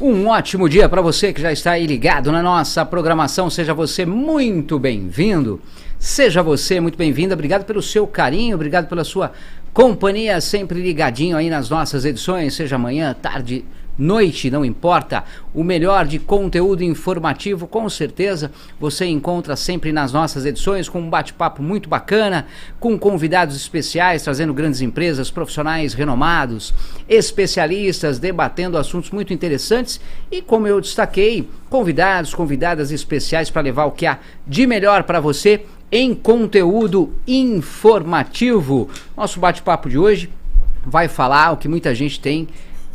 Um ótimo dia para você que já está aí ligado na nossa programação. Seja você muito bem-vindo. Seja você muito bem-vinda. Obrigado pelo seu carinho, obrigado pela sua companhia, sempre ligadinho aí nas nossas edições, seja manhã, tarde, noite, não importa. O melhor de conteúdo informativo, com certeza, você encontra sempre nas nossas edições, com um bate-papo muito bacana, com convidados especiais, trazendo grandes empresas, profissionais renomados, especialistas, debatendo assuntos muito interessantes e, como eu destaquei, convidadas especiais para levar o que há de melhor para você em conteúdo informativo. Nosso bate-papo de hoje vai falar o que muita gente tem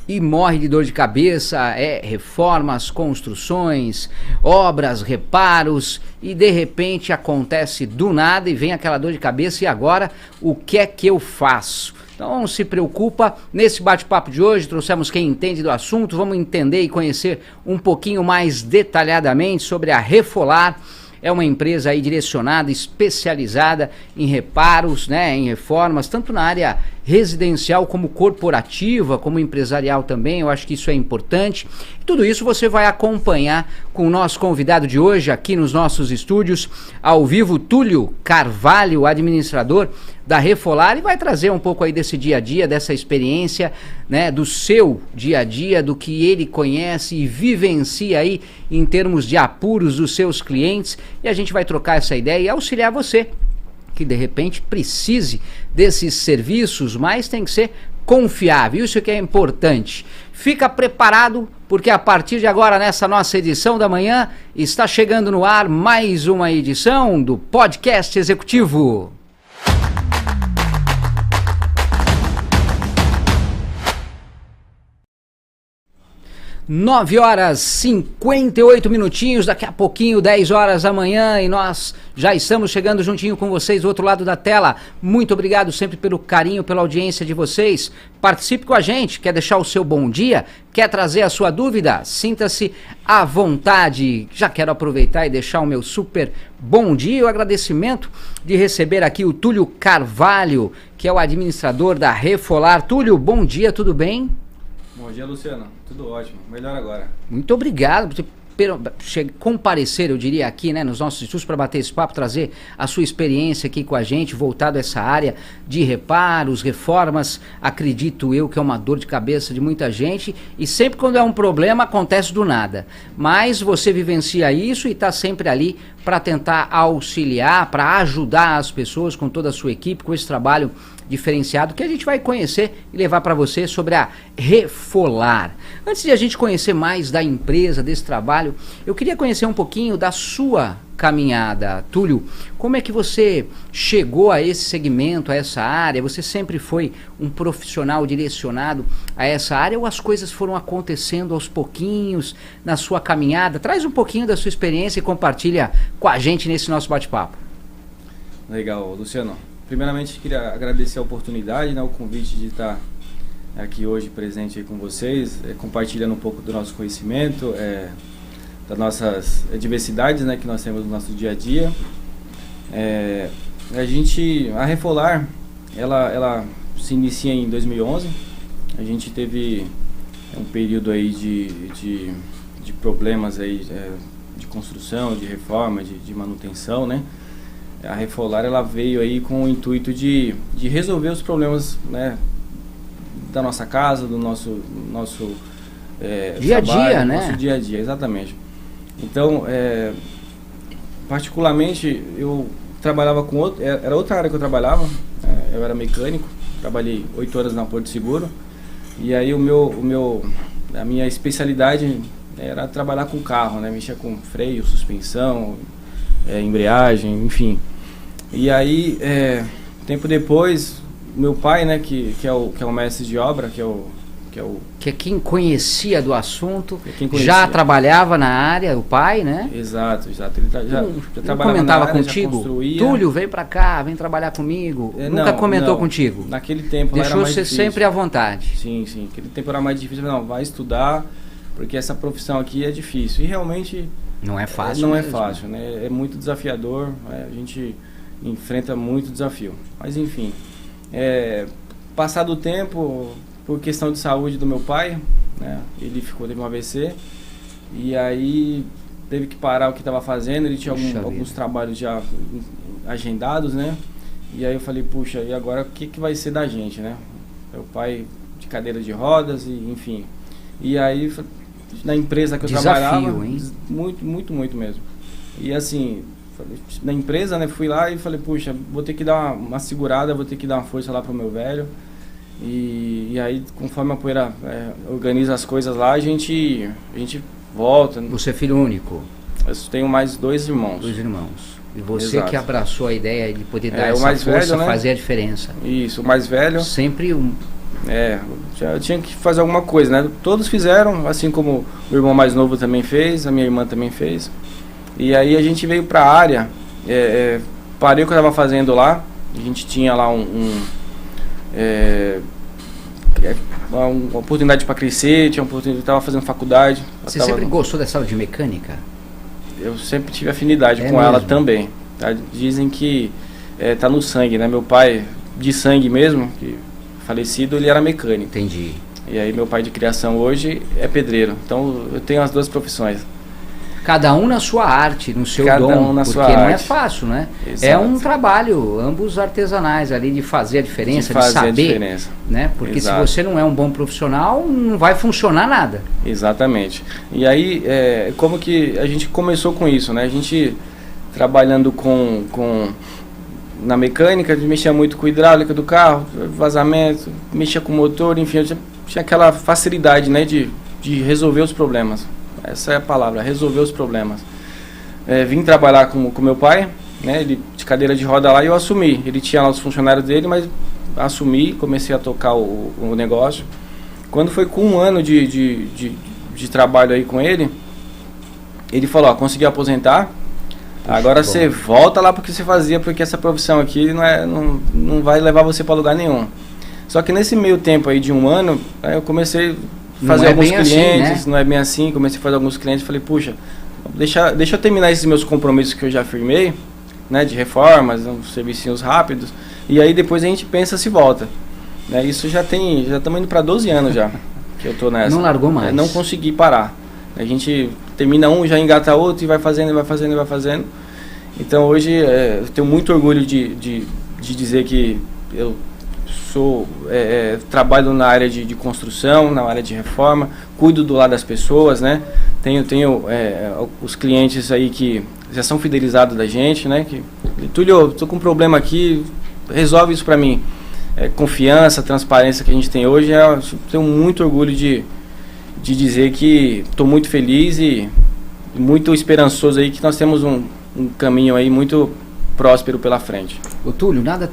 e morre de dor de cabeça, reformas, construções, obras, reparos, e de repente acontece do nada e vem aquela dor de cabeça, e agora o que é que eu faço? Então não se preocupa, nesse bate-papo de hoje trouxemos quem entende do assunto, vamos entender e conhecer um pouquinho mais detalhadamente sobre a Refolar. É uma empresa aí direcionada, especializada em reparos, né, em reformas, tanto na área residencial como corporativa, como empresarial também. Eu acho que isso é importante. Tudo isso você vai acompanhar com o nosso convidado de hoje aqui nos nossos estúdios, ao vivo, Túlio Carvalho, administrador da Refolar, e vai trazer um pouco aí desse dia a dia, dessa experiência, né, do seu dia a dia, do que ele conhece e vivencia aí em termos de apuros dos seus clientes, e a gente vai trocar essa ideia e auxiliar você que de repente precise desses serviços, mas tem que ser confiável, isso que é importante. Fica preparado, porque a partir de agora, nessa nossa edição da manhã, está chegando no ar mais uma edição do Podcast Executivo. 9 horas 58 minutinhos, daqui a pouquinho 10 horas da manhã, e nós já estamos chegando juntinho com vocês do outro lado da tela. Muito obrigado sempre pelo carinho, pela audiência de vocês. Participe com a gente, quer deixar o seu bom dia, quer trazer a sua dúvida, sinta-se à vontade. Já quero aproveitar e deixar o meu super bom dia e o agradecimento de receber aqui o Túlio Carvalho, que é o administrador da Refolar. Túlio, bom dia, tudo bem? Bom dia, Luciano. Tudo ótimo. Melhor agora. Muito obrigado por comparecer, eu diria, aqui, né, nos nossos estudos para bater esse papo, trazer a sua experiência aqui com a gente, voltado a essa área de reparos, reformas. Acredito eu que é uma dor de cabeça de muita gente, e sempre quando é um problema acontece do nada. Mas você vivencia isso e está sempre ali para tentar auxiliar, para ajudar as pessoas com toda a sua equipe, com esse trabalho diferenciado que a gente vai conhecer e levar para você sobre a Refolar. Antes de a gente conhecer mais da empresa, desse trabalho, eu queria conhecer um pouquinho da sua caminhada. Túlio, como é que você chegou a esse segmento, a essa área? Você sempre foi um profissional direcionado a essa área, ou as coisas foram acontecendo aos pouquinhos na sua caminhada? Traz um pouquinho da sua experiência e compartilha com a gente nesse nosso bate-papo. Legal, Luciano. Primeiramente, queria agradecer a oportunidade, né, o convite de estar aqui hoje presente aí com vocês, compartilhando um pouco do nosso conhecimento, das nossas diversidades, né, que nós temos no nosso dia a dia. A Refolar, ela se inicia em 2011. A gente teve um período aí de problemas aí, de construção, de reforma, de manutenção, né? A Refolar, ela veio aí com o intuito de resolver os problemas, né, da nossa casa, do nosso dia a dia, né? Nosso dia a dia, exatamente. Então, particularmente, eu trabalhava com era outra área que eu trabalhava. Eu era mecânico, trabalhei 8 horas na Porto Seguro, e aí a minha especialidade era trabalhar com carro, né, mexer com freio, suspensão, embreagem, enfim. E aí, tempo depois, meu pai, né, que é o mestre de obra, que é quem conhecia do assunto, já trabalhava na área, o pai, né? Exato. Ele já trabalhava comentava na área, contigo? Túlio, vem pra cá, vem trabalhar comigo. Nunca comentou contigo? Naquele tempo deixou era mais você difícil. Sempre à vontade. Sim. Aquele tempo era mais difícil. Não, vai estudar, porque essa profissão aqui é difícil. E realmente não é fácil. Não mesmo. É fácil, né? É muito desafiador. A gente enfrenta muito desafio. Mas enfim, passado o tempo, por questão de saúde do meu pai, né? Ele teve um AVC e aí teve que parar o que estava fazendo, ele tinha alguns trabalhos já agendados, né? E aí eu falei, puxa, e agora o que vai ser da gente, né? Meu pai de cadeira de rodas, e enfim. E aí, na empresa que eu trabalhava, hein? Muito mesmo. E assim, na empresa, né, fui lá e falei, puxa, vou ter que dar uma segurada, vou ter que dar uma força lá pro meu velho. E aí, conforme a poeira organiza as coisas lá, a gente volta. Você é filho único? Eu tenho mais 2 irmãos. 2 irmãos. E você Exato. Que abraçou a ideia de poder dar essa mais força, velho, né? Fazer a diferença. Isso, o mais velho. Sempre eu tinha que fazer alguma coisa, né? Todos fizeram, assim como o irmão mais novo também fez, a minha irmã também fez. E aí a gente veio para a área, parei o que eu estava fazendo lá, a gente tinha lá uma oportunidade para crescer, estava fazendo faculdade. Você sempre gostou dessa aula de mecânica? Eu sempre tive afinidade com ela também. Tá? Dizem que tá no sangue, né? Meu pai, de sangue mesmo, que falecido, ele era mecânico. Entendi. E aí meu pai de criação hoje é pedreiro. Então eu tenho as 2 profissões. Cada um na sua arte, no seu Cada dom, um na porque sua não arte. É fácil, né? Exato. É um trabalho, ambos artesanais ali, de fazer a diferença, de saber, a diferença. Né? Porque Exato. Se você não é um bom profissional, não vai funcionar nada. Exatamente. E aí, como que a gente começou com isso, né? A gente trabalhando na mecânica, a gente mexia muito com hidráulica do carro, vazamento, mexia com motor, enfim, eu tinha aquela facilidade, né, de resolver os problemas. Essa é a palavra, resolver os problemas. Vim trabalhar com meu pai, né, ele de cadeira de roda lá, e eu assumi. Ele tinha lá os funcionários dele, mas assumi, comecei a tocar o negócio. Quando foi com 1 ano de trabalho aí com ele, ele falou, consegui aposentar, agora você volta lá porque você fazia, porque essa profissão aqui não vai levar você para lugar nenhum. Só que nesse meio tempo aí de 1 ano, eu comecei a fazer alguns clientes, assim, né? Não é bem assim, comecei a fazer alguns clientes, falei, puxa, deixa eu terminar esses meus compromissos que eu já firmei, né, de reformas, uns servicinhos rápidos, e aí depois a gente pensa se volta. Né, isso já estamos indo para 12 anos já, que eu tô nessa. Não largou mais. Não consegui parar. A gente termina um, já engata outro e vai fazendo. Então hoje eu tenho muito orgulho de dizer que eu trabalho na área de construção, na área de reforma, cuido do lado das pessoas, né? Tenho os clientes aí que já são fidelizados da gente, né? Que, Túlio, eu tô com um problema aqui, resolve isso para mim. Confiança, transparência que a gente tem hoje, eu tenho muito orgulho de dizer que estou muito feliz e muito esperançoso aí que nós temos um caminho aí muito próspero pela frente. Ô Túlio, nada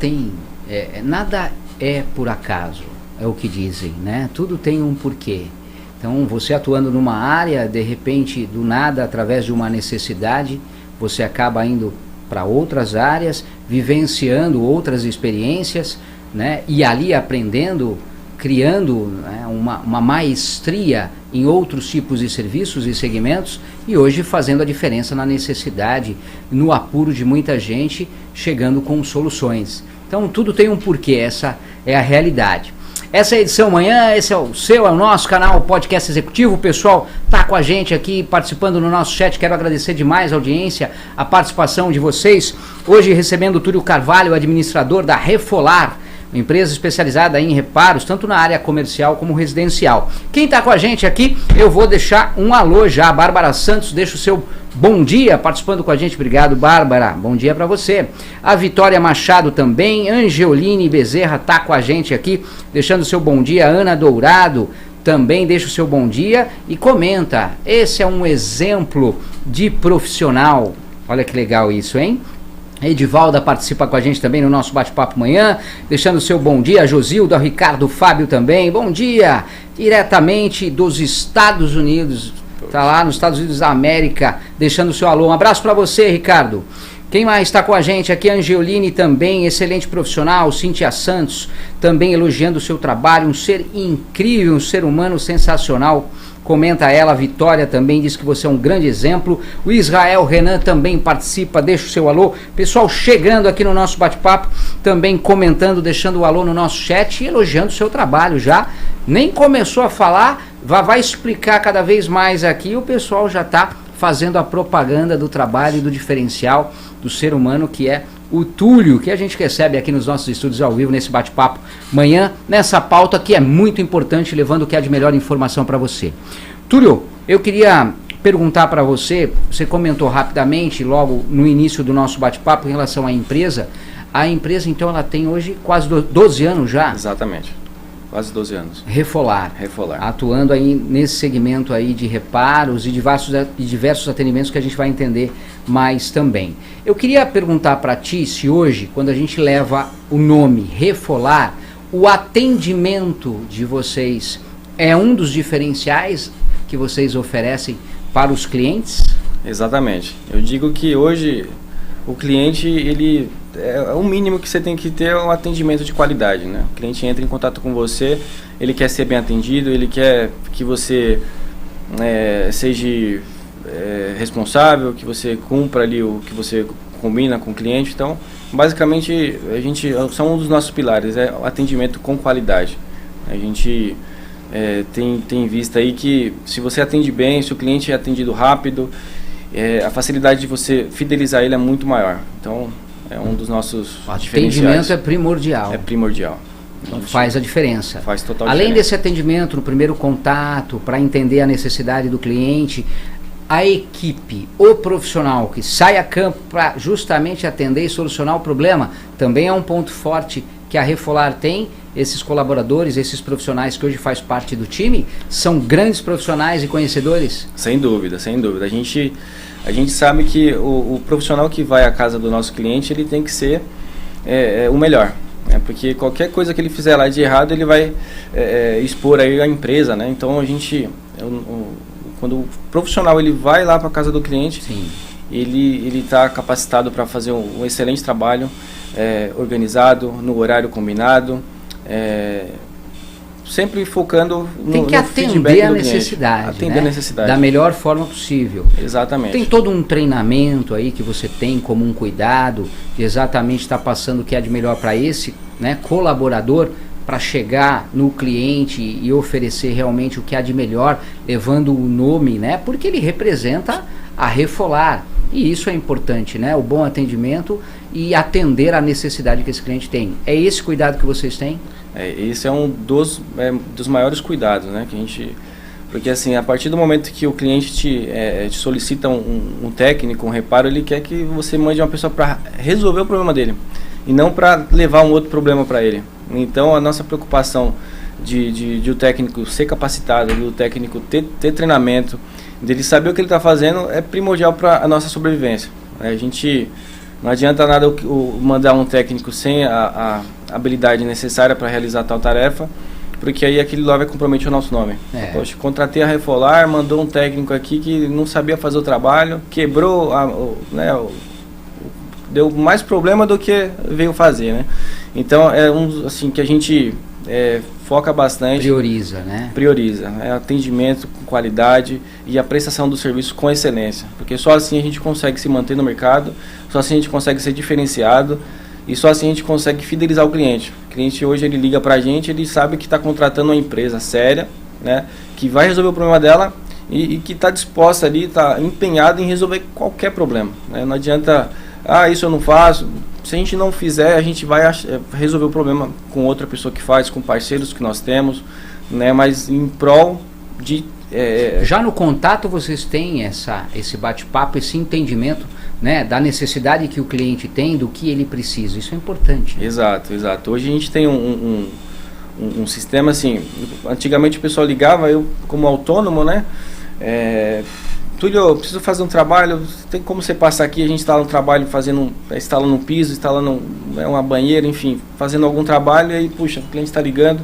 é por acaso, é o que dizem, né? Tudo tem um porquê. Então, você atuando numa área, de repente, do nada, através de uma necessidade, você acaba indo para outras áreas, vivenciando outras experiências, né? E ali aprendendo, criando, né, uma maestria em outros tipos de serviços e segmentos, e hoje fazendo a diferença na necessidade, no apuro de muita gente, chegando com soluções. Então tudo tem um porquê, essa é a realidade. Essa é a edição amanhã, esse é o nosso canal Podcast Executivo. O pessoal tá com a gente aqui participando no nosso chat. Quero agradecer demais a audiência, a participação de vocês. Hoje recebendo o Túlio Carvalho, administrador da Refolar, uma empresa especializada em reparos, tanto na área comercial como residencial. Quem está com a gente aqui, eu vou deixar um alô já. A Bárbara Santos deixa o seu bom dia participando com a gente. Obrigado, Bárbara. Bom dia para você. A Vitória Machado também. Angeline Bezerra está com a gente aqui, deixando o seu bom dia. Ana Dourado também deixa o seu bom dia e comenta. Esse é um exemplo de profissional. Olha que legal isso, hein? Edivalda participa com a gente também no nosso bate-papo amanhã, deixando o seu bom dia. A Josilda, o Ricardo Fábio também, bom dia, diretamente dos Estados Unidos, tá lá nos Estados Unidos da América, deixando o seu alô. Um abraço para você, Ricardo. Quem mais está com a gente aqui? A Angeline também, excelente profissional. Cíntia Santos também elogiando o seu trabalho, um ser incrível, um ser humano sensacional. Comenta ela. A Vitória também diz que você é um grande exemplo. O Israel Renan também participa, deixa o seu alô. Pessoal chegando aqui no nosso bate-papo, também comentando, deixando o alô no nosso chat e elogiando o seu trabalho já. Nem começou a falar, vai explicar cada vez mais aqui, o pessoal já está fazendo a propaganda do trabalho e do diferencial do ser humano, que é o Túlio, que a gente recebe aqui nos nossos estúdios ao vivo, nesse bate-papo manhã, nessa pauta que é muito importante, levando o que há de melhor informação para você. Túlio, eu queria perguntar para você, você comentou rapidamente, logo no início do nosso bate-papo, em relação à empresa. A empresa, então, ela tem hoje quase 12 anos já? Exatamente. Quase 12 anos. Refolar. Atuando aí nesse segmento aí de reparos e diversos atendimentos que a gente vai entender mais também. Eu queria perguntar para ti se hoje, quando a gente leva o nome Refolar, o atendimento de vocês é um dos diferenciais que vocês oferecem para os clientes? Exatamente. Eu digo que hoje o cliente, ele é o mínimo que você tem que ter, um atendimento de qualidade, né? O cliente entra em contato com você, ele quer ser bem atendido, ele quer que você seja responsável, que você cumpra ali o que você combina com o cliente. Então, basicamente, são um dos nossos pilares, é o atendimento com qualidade. A gente tem visto aí que se você atende bem, se o cliente é atendido rápido, a facilidade de você fidelizar ele é muito maior. Então, é um dos nossos diferenciais. O atendimento é primordial. É primordial. Então, faz a diferença. Faz total Além diferença. desse atendimento no primeiro contato, para entender a necessidade do cliente, a equipe, o profissional que sai a campo para justamente atender e solucionar o problema, também é um ponto forte que a Refolar tem. Esses colaboradores, esses profissionais que hoje faz parte do time, são grandes profissionais e conhecedores? Sem dúvida, sem dúvida. A gente sabe que o profissional que vai à casa do nosso cliente, ele tem que ser o melhor, né? Porque qualquer coisa que ele fizer lá de errado, ele vai expor aí a empresa, né? Então quando o profissional ele vai lá para a casa do cliente, sim, ele está capacitado para fazer um excelente trabalho, organizado, no horário combinado, sempre focando no tem que atender a necessidade, atender a necessidade da melhor forma possível. Exatamente. Tem todo um treinamento aí que você tem como um cuidado de exatamente estar passando o que é de melhor para esse, né, colaborador, para chegar no cliente e oferecer realmente o que há de melhor, levando o nome, né, porque ele representa a Refolar. E isso é importante, né? O bom atendimento e atender a necessidade que esse cliente tem. É esse cuidado que vocês têm? Esse é um dos maiores cuidados, né? Porque assim, a partir do momento que o cliente te solicita um técnico, um reparo, ele quer que você mande uma pessoa para resolver o problema dele e não para levar um outro problema para ele. Então, a nossa preocupação de o técnico ser capacitado, do técnico ter treinamento, dele saber o que ele está fazendo, é primordial para a nossa sobrevivência. Não adianta nada mandar um técnico sem a habilidade necessária para realizar tal tarefa, porque aí aquele lá vai comprometer o nosso nome. Poxa, contratei a Refolar, mandou um técnico aqui que não sabia fazer o trabalho, quebrou, deu mais problema do que veio fazer, né? Então, assim, que a gente foca bastante. Prioriza, né? Prioriza. Atendimento com qualidade e a prestação do serviço com excelência. Porque só assim a gente consegue se manter no mercado, só assim a gente consegue ser diferenciado e só assim a gente consegue fidelizar o cliente. O cliente hoje ele liga pra gente, ele sabe que está contratando uma empresa séria, né, que vai resolver o problema dela e que está disposta ali, está empenhada em resolver qualquer problema, né? Não adianta, isso eu não faço. Se a gente não fizer, a gente vai resolver o problema com outra pessoa que faz, com parceiros que nós temos, né? Mas em prol de... Já no contato vocês têm esse bate-papo, esse entendimento, né, da necessidade que o cliente tem, do que ele precisa. Isso é importante, né? Exato. Hoje a gente tem um sistema assim, antigamente o pessoal ligava, eu como autônomo, né? Túlio, eu preciso fazer um trabalho, tem como você passar aqui, a gente instala um trabalho instalando um piso, instalando uma banheira, enfim, fazendo algum trabalho, e aí, puxa, o cliente está ligando.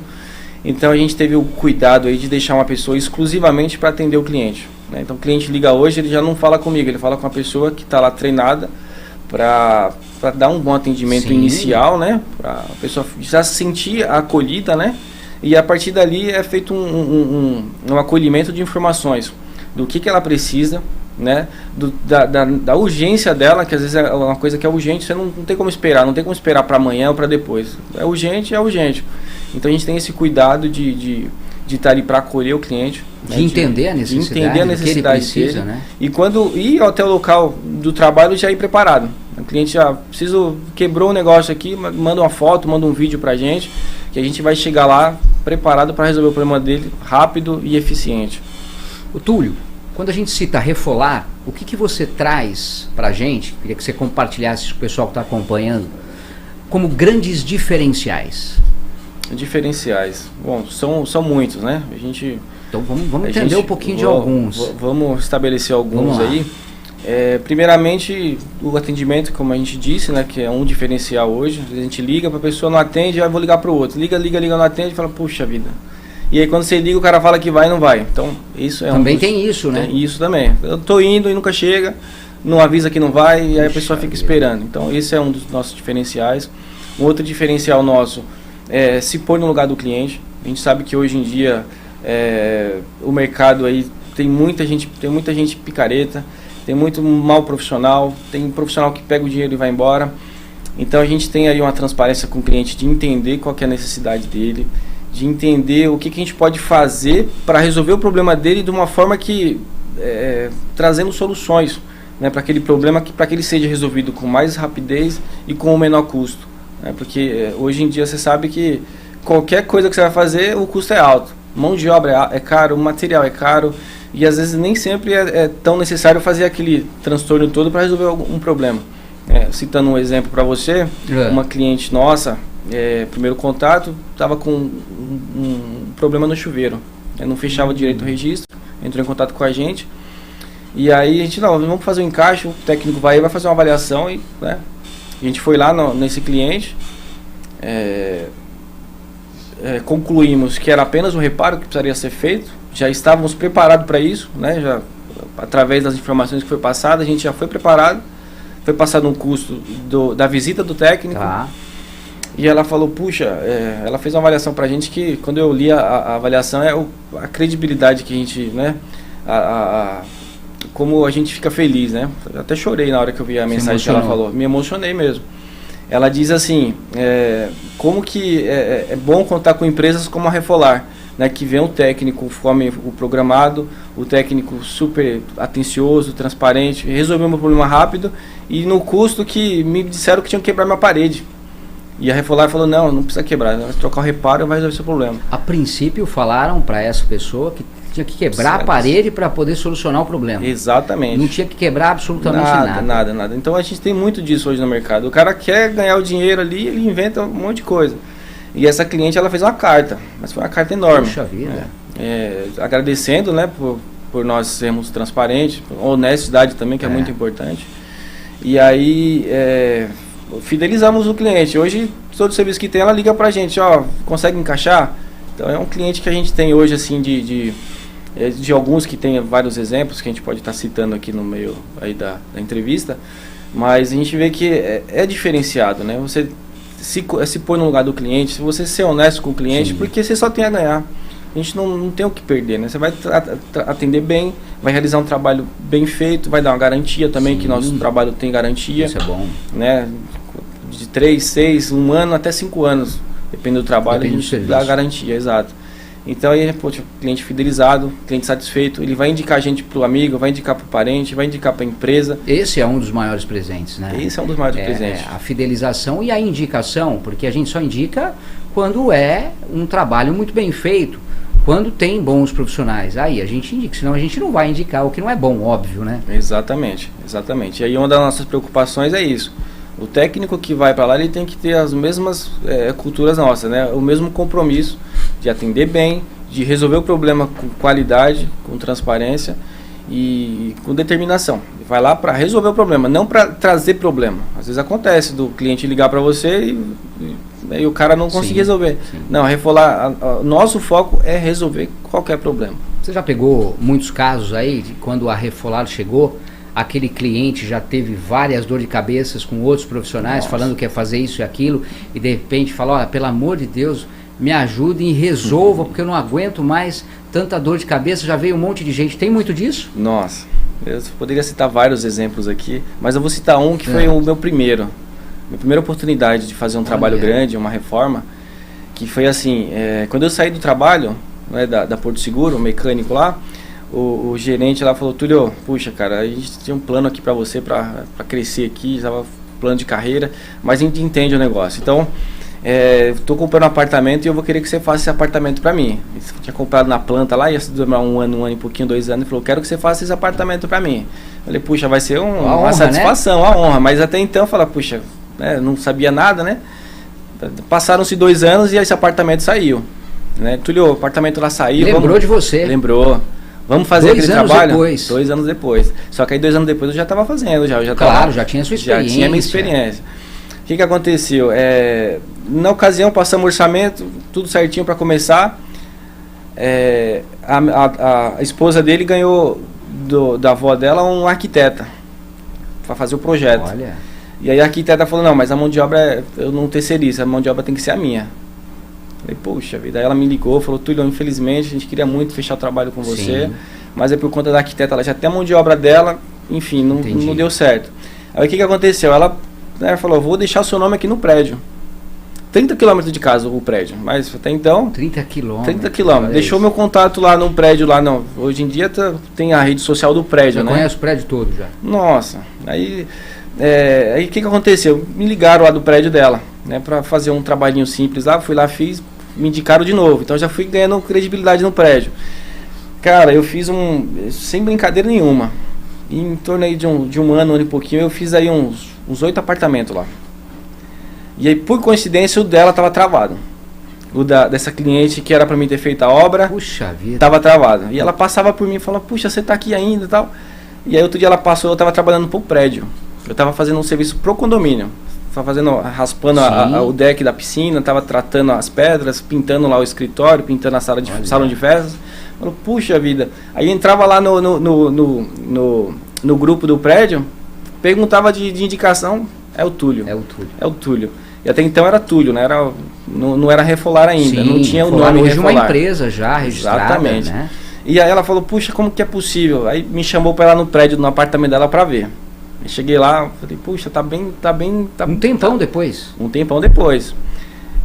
Então a gente teve o cuidado aí de deixar uma pessoa exclusivamente para atender o cliente, né? Então o cliente liga hoje, ele já não fala comigo, ele fala com uma pessoa que está lá treinada para dar um bom atendimento, sim, inicial, né? Para a pessoa já se sentir acolhida, né? E a partir dali é feito um acolhimento de informações do que ela precisa, né? Da urgência dela, que às vezes é uma coisa que é urgente, você não tem como esperar, não tem como esperar para amanhã ou para depois. É urgente. Então a gente tem esse cuidado de de estar ali para acolher o cliente. De entender a necessidade que ele precisa, dele, né? E quando ir até o local do trabalho já ir preparado. O cliente já quebrou um negócio aqui, manda uma foto, manda um vídeo pra gente, que a gente vai chegar lá preparado para resolver o problema dele rápido e eficiente. O Túlio, quando a gente cita Refolar, o que você traz pra gente, queria que você compartilhasse com o pessoal que está acompanhando, como grandes diferenciais? Diferenciais, bom, são muitos, né? Então vamos entender um pouquinho de alguns. Vamos estabelecer alguns aí. Primeiramente, o atendimento, como a gente disse, né, que é um diferencial hoje. A gente liga para a pessoa, não atende, aí vou ligar para o outro. Liga, não atende, fala, puxa vida. E aí quando você liga, o cara fala que vai e não vai. Então, isso é também tem isso, né? Tem isso também. Eu tô indo e nunca chega, não avisa que não vai, e aí a pessoa fica esperando. Então, esse é um dos nossos diferenciais. Um outro diferencial nosso é se pôr no lugar do cliente. A gente sabe que hoje em dia o mercado aí tem muita gente picareta, tem muito mal profissional, tem profissional que pega o dinheiro e vai embora. Então a gente tem aí uma transparência com o cliente de entender qual que é a necessidade dele, de entender o que a gente pode fazer para resolver o problema dele de uma forma que trazendo soluções, né, para aquele problema, para que ele seja resolvido com mais rapidez e com o menor custo, né, porque hoje em dia você sabe que qualquer coisa que você vai fazer, o custo é alto, mão de obra é caro, o material é caro, e às vezes nem sempre é tão necessário fazer aquele transtorno todo para resolver um problema. Citando um exemplo para você, uma cliente nossa, primeiro contato, estava com um problema no chuveiro, não fechava direito o registro, entrou em contato com a gente, e aí a gente, vamos fazer um encaixe, o técnico vai fazer uma avaliação, e né, a gente foi lá nesse cliente, concluímos que era apenas um reparo que precisaria ser feito, já estávamos preparados para isso, né, já, através das informações que foi passada, a gente já foi preparado, foi passado um custo da visita do técnico, e ela falou, puxa, ela fez uma avaliação pra gente que, quando eu li a avaliação, a credibilidade que a gente, né, como a gente fica feliz, né, eu até chorei na hora que eu vi a mensagem que ela falou, me emocionei mesmo. Ela diz assim, como que é bom contar com empresas como a Refolar, né, que vem um técnico conforme o programado, o técnico super atencioso, transparente, resolveu meu problema rápido e no custo que me disseram que tinham que quebrar minha parede. E a Refolar falou, não precisa quebrar, vai trocar o reparo e vai resolver seu problema. A princípio falaram para essa pessoa que tinha que quebrar a parede para poder solucionar o problema. Exatamente. Não tinha que quebrar absolutamente nada. Então a gente tem muito disso hoje no mercado. O cara quer ganhar o dinheiro ali, ele inventa um monte de coisa. E essa cliente, ela fez uma carta, mas foi uma carta enorme. Puxa vida. Agradecendo, né, por nós sermos transparentes, honestidade também, que é muito importante. E aí, fidelizamos o cliente. Hoje, todo serviço que tem, ela liga pra gente, consegue encaixar? Então é um cliente que a gente tem hoje, assim, de alguns que tem vários exemplos, que a gente pode estar citando aqui no meio aí da entrevista, mas a gente vê que é diferenciado, né? Você se pôr no lugar do cliente, se você ser honesto com o cliente, porque você só tem a ganhar. A gente não tem o que perder, né? Você vai atender bem, vai realizar um trabalho bem feito, vai dar uma garantia também, que nosso trabalho tem garantia. Isso é bom. Né? De 3, 6, 1 ano até 5 anos, depende do trabalho, a gente dá a garantia, exato. Então aí, o cliente fidelizado, cliente satisfeito, ele vai indicar a gente pro amigo, vai indicar pro parente, vai indicar pra empresa. Esse é um dos maiores presentes, né? Esse é um dos maiores presentes. A fidelização e a indicação, porque a gente só indica quando é um trabalho muito bem feito, quando tem bons profissionais. Aí a gente indica, senão a gente não vai indicar o que não é bom, óbvio, né? Exatamente. E aí uma das nossas preocupações é isso. O técnico que vai para lá, ele tem que ter as mesmas culturas nossas, né? O mesmo compromisso de atender bem, de resolver o problema com qualidade, com transparência e com determinação. Vai lá para resolver o problema, não para trazer problema. Às vezes acontece do cliente ligar para você e o cara não conseguir resolver. Não, a Refolar, nosso foco é resolver qualquer problema. Você já pegou muitos casos aí de quando a Refolar chegou, aquele cliente já teve várias dores de cabeça com outros profissionais falando que ia fazer isso e aquilo, e de repente fala, olha, pelo amor de Deus, me ajudem e resolva, porque eu não aguento mais tanta dor de cabeça, já veio um monte de gente. Tem muito disso? Nossa, eu poderia citar vários exemplos aqui, mas eu vou citar um que foi o meu primeiro. Minha primeira oportunidade de fazer um trabalho grande, uma reforma, que foi assim, quando eu saí do trabalho, né, da Porto Seguro, o mecânico lá, o gerente lá falou, Túlio, puxa, cara, a gente tem um plano aqui para você, para crescer aqui, estava plano de carreira, mas a gente entende o negócio. Então, estou comprando um apartamento e eu vou querer que você faça esse apartamento para mim. Você tinha comprado na planta lá, ia se demorar um ano e pouquinho, 2 anos, e falou, quero que você faça esse apartamento para mim. Eu falei, puxa, vai ser uma satisfação, né? Uma honra, mas até então eu falei, puxa, não sabia nada, né? Passaram-se 2 anos e esse apartamento saiu, né? Túlio, o apartamento lá saiu. Lembrou de você? Lembrou. Vamos fazer aquele trabalho? Depois. 2 anos depois. Só que aí 2 anos depois eu já estava fazendo. Claro, já tinha sua experiência. Já tinha minha experiência. O que aconteceu? Na ocasião, passamos o orçamento, tudo certinho para começar. A esposa dele ganhou da avó dela um arquiteta para fazer o projeto. Olha. E aí a arquiteta falou, não, mas a mão de obra eu não terceirizo, a mão de obra tem que ser a minha. Falei, poxa vida, aí ela me ligou, falou, Túlio, infelizmente a gente queria muito fechar o trabalho com você, sim, mas é por conta da arquiteta, ela já tem a mão de obra dela, enfim, não deu certo. Aí o que aconteceu? Ela falou, vou deixar o seu nome aqui no prédio. 30 km de casa o prédio, mas até então... 30 km. Deixou meu contato lá no prédio, lá não. Hoje em dia tem a rede social do prédio, né? Conhece o prédio todo já. Nossa, aí o que aconteceu? Me ligaram lá do prédio dela, né, para fazer um trabalhinho simples lá, fui lá, fiz, me indicaram de novo, então já fui ganhando credibilidade no prédio. Cara, eu fiz sem brincadeira nenhuma, em torno aí de um ano e pouquinho, eu fiz aí uns 8 apartamentos lá. E aí, por coincidência, o dela estava travado. Dessa cliente que era para mim ter feito a obra, puxa vida, estava travado. E ela passava por mim e falava, puxa, você tá aqui ainda e tal. E aí outro dia ela passou, eu estava trabalhando pro prédio. Eu estava fazendo um serviço pro condomínio. Estava raspando o deck da piscina, estava tratando as pedras, pintando lá o escritório, pintando a salão de festas. Falei, puxa vida. Aí entrava lá no grupo do prédio, perguntava de indicação, é o Túlio. E até então era Túlio, né? Não era Refolar ainda, não tinha o nome hoje Refolar. Uma empresa já registrada. Exatamente. Né? E aí ela falou, puxa, como que é possível? Aí me chamou para ir lá no prédio, no apartamento dela para ver. Eu cheguei lá, falei, puxa, tá bem. Um tempão depois. Um tempão depois.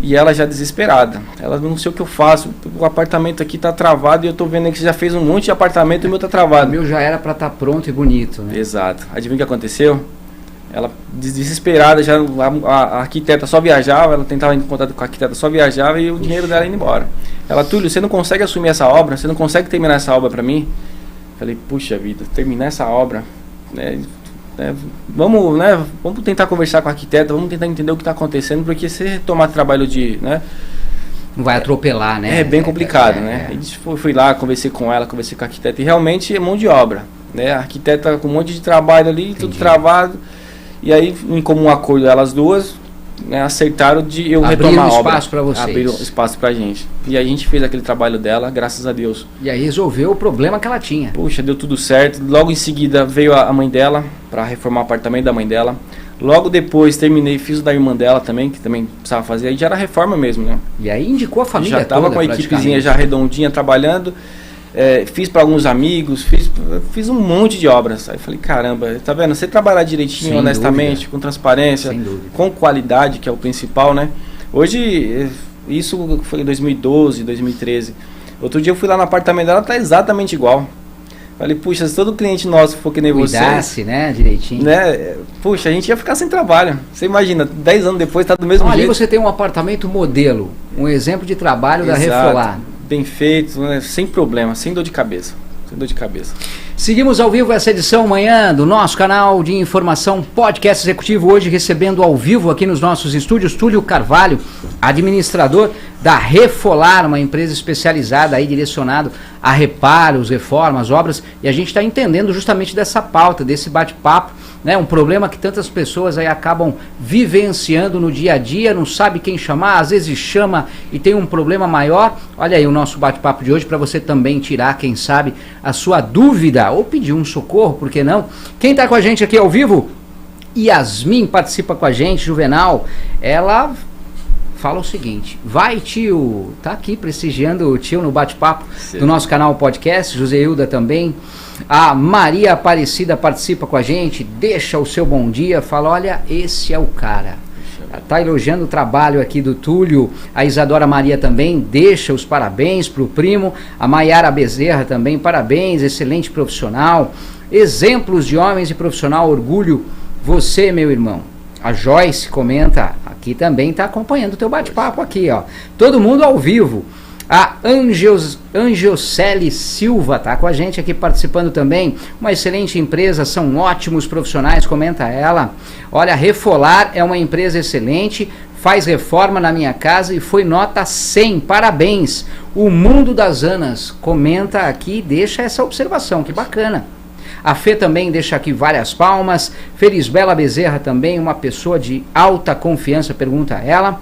E ela já desesperada. Ela, não sei o que eu faço, o apartamento aqui tá travado e eu tô vendo que você já fez um monte de apartamento e o meu tá travado. O meu já era para estar pronto e bonito, né? Exato. Adivinha o que aconteceu? Ela, desesperada, já a arquiteta só viajava, ela tentava entrar em contato com a arquiteta, só viajava e o dinheiro dela ia embora. Ela, Túlio, você não consegue assumir essa obra? Você não consegue terminar essa obra para mim? Falei, puxa vida, terminar essa obra, né? Vamos tentar conversar com a arquiteta, vamos tentar entender o que está acontecendo, porque se tomar trabalho não vai atropelar, né? É bem complicado, né? Fui lá, conversei com ela, conversei com a arquiteta, e realmente é mão de obra, né? A arquiteta com um monte de trabalho ali, entendi, tudo travado, e aí, em comum acordo, elas duas, né, acertaram de eu retomar a obra. Espaço para vocês. Abriram espaço pra gente. E aí a gente fez aquele trabalho dela, graças a Deus. E aí resolveu o problema que ela tinha. Puxa, deu tudo certo. Logo em seguida veio a mãe dela para reformar o apartamento da mãe dela. Logo depois terminei, fiz o da irmã dela também, que também precisava fazer. Aí já era reforma mesmo, né? E aí indicou a família já tava toda, com a equipezinha já redondinha trabalhando. Fiz para alguns amigos, fiz um monte de obras. Aí falei, caramba, tá vendo? Você trabalhar direitinho, sem honestamente, dúvida, com transparência, com qualidade, que é o principal, né? Hoje, isso foi em 2012, 2013. Outro dia eu fui lá no apartamento dela, tá exatamente igual. Falei, puxa, se todo cliente nosso for que nem você... Cuidasse, né, direitinho. Né? Puxa, a gente ia ficar sem trabalho. Você imagina, 10 anos depois tá do mesmo jeito. Ali você tem um apartamento modelo, um exemplo de trabalho da Refolar. Bem feito, né? Sem problema, sem dor de cabeça. Seguimos ao vivo essa edição amanhã do nosso canal de informação Podcast Executivo, hoje recebendo ao vivo aqui nos nossos estúdios Túlio Carvalho, administrador da Refolar, uma empresa especializada aí, direcionado a reparos, reformas, obras, e a gente está entendendo justamente dessa pauta, desse bate-papo, né? Um problema que tantas pessoas aí acabam vivenciando no dia a dia, não sabe quem chamar, às vezes chama e tem um problema maior. Olha aí o nosso bate-papo de hoje para você também tirar, quem sabe, a sua dúvida ou pedir um socorro, por que não? Quem está com a gente aqui ao vivo? Yasmin participa com a gente, Juvenal, ela fala o seguinte, vai tio, tá aqui prestigiando o tio no bate-papo do nosso canal podcast, Joseilda também, a Maria Aparecida participa com a gente, deixa o seu bom dia, fala, olha, esse é o cara. Tá elogiando o trabalho aqui do Túlio. A Isadora Maria também deixa os parabéns pro primo. A Maiara Bezerra também, parabéns, excelente profissional. Exemplos de homens e profissional, orgulho você, meu irmão. A Joyce comenta, aqui também tá acompanhando o teu bate-papo aqui, ó. Todo mundo ao vivo. A Angiocele Silva tá com a gente aqui participando também. Uma excelente empresa, são ótimos profissionais, comenta ela. Olha, a Refolar é uma empresa excelente, faz reforma na minha casa e foi nota 100, parabéns. O Mundo das Anas comenta aqui, deixa essa observação, que bacana. A Fê também deixa aqui várias palmas. Felisbela Bezerra também, uma pessoa de alta confiança, pergunta ela.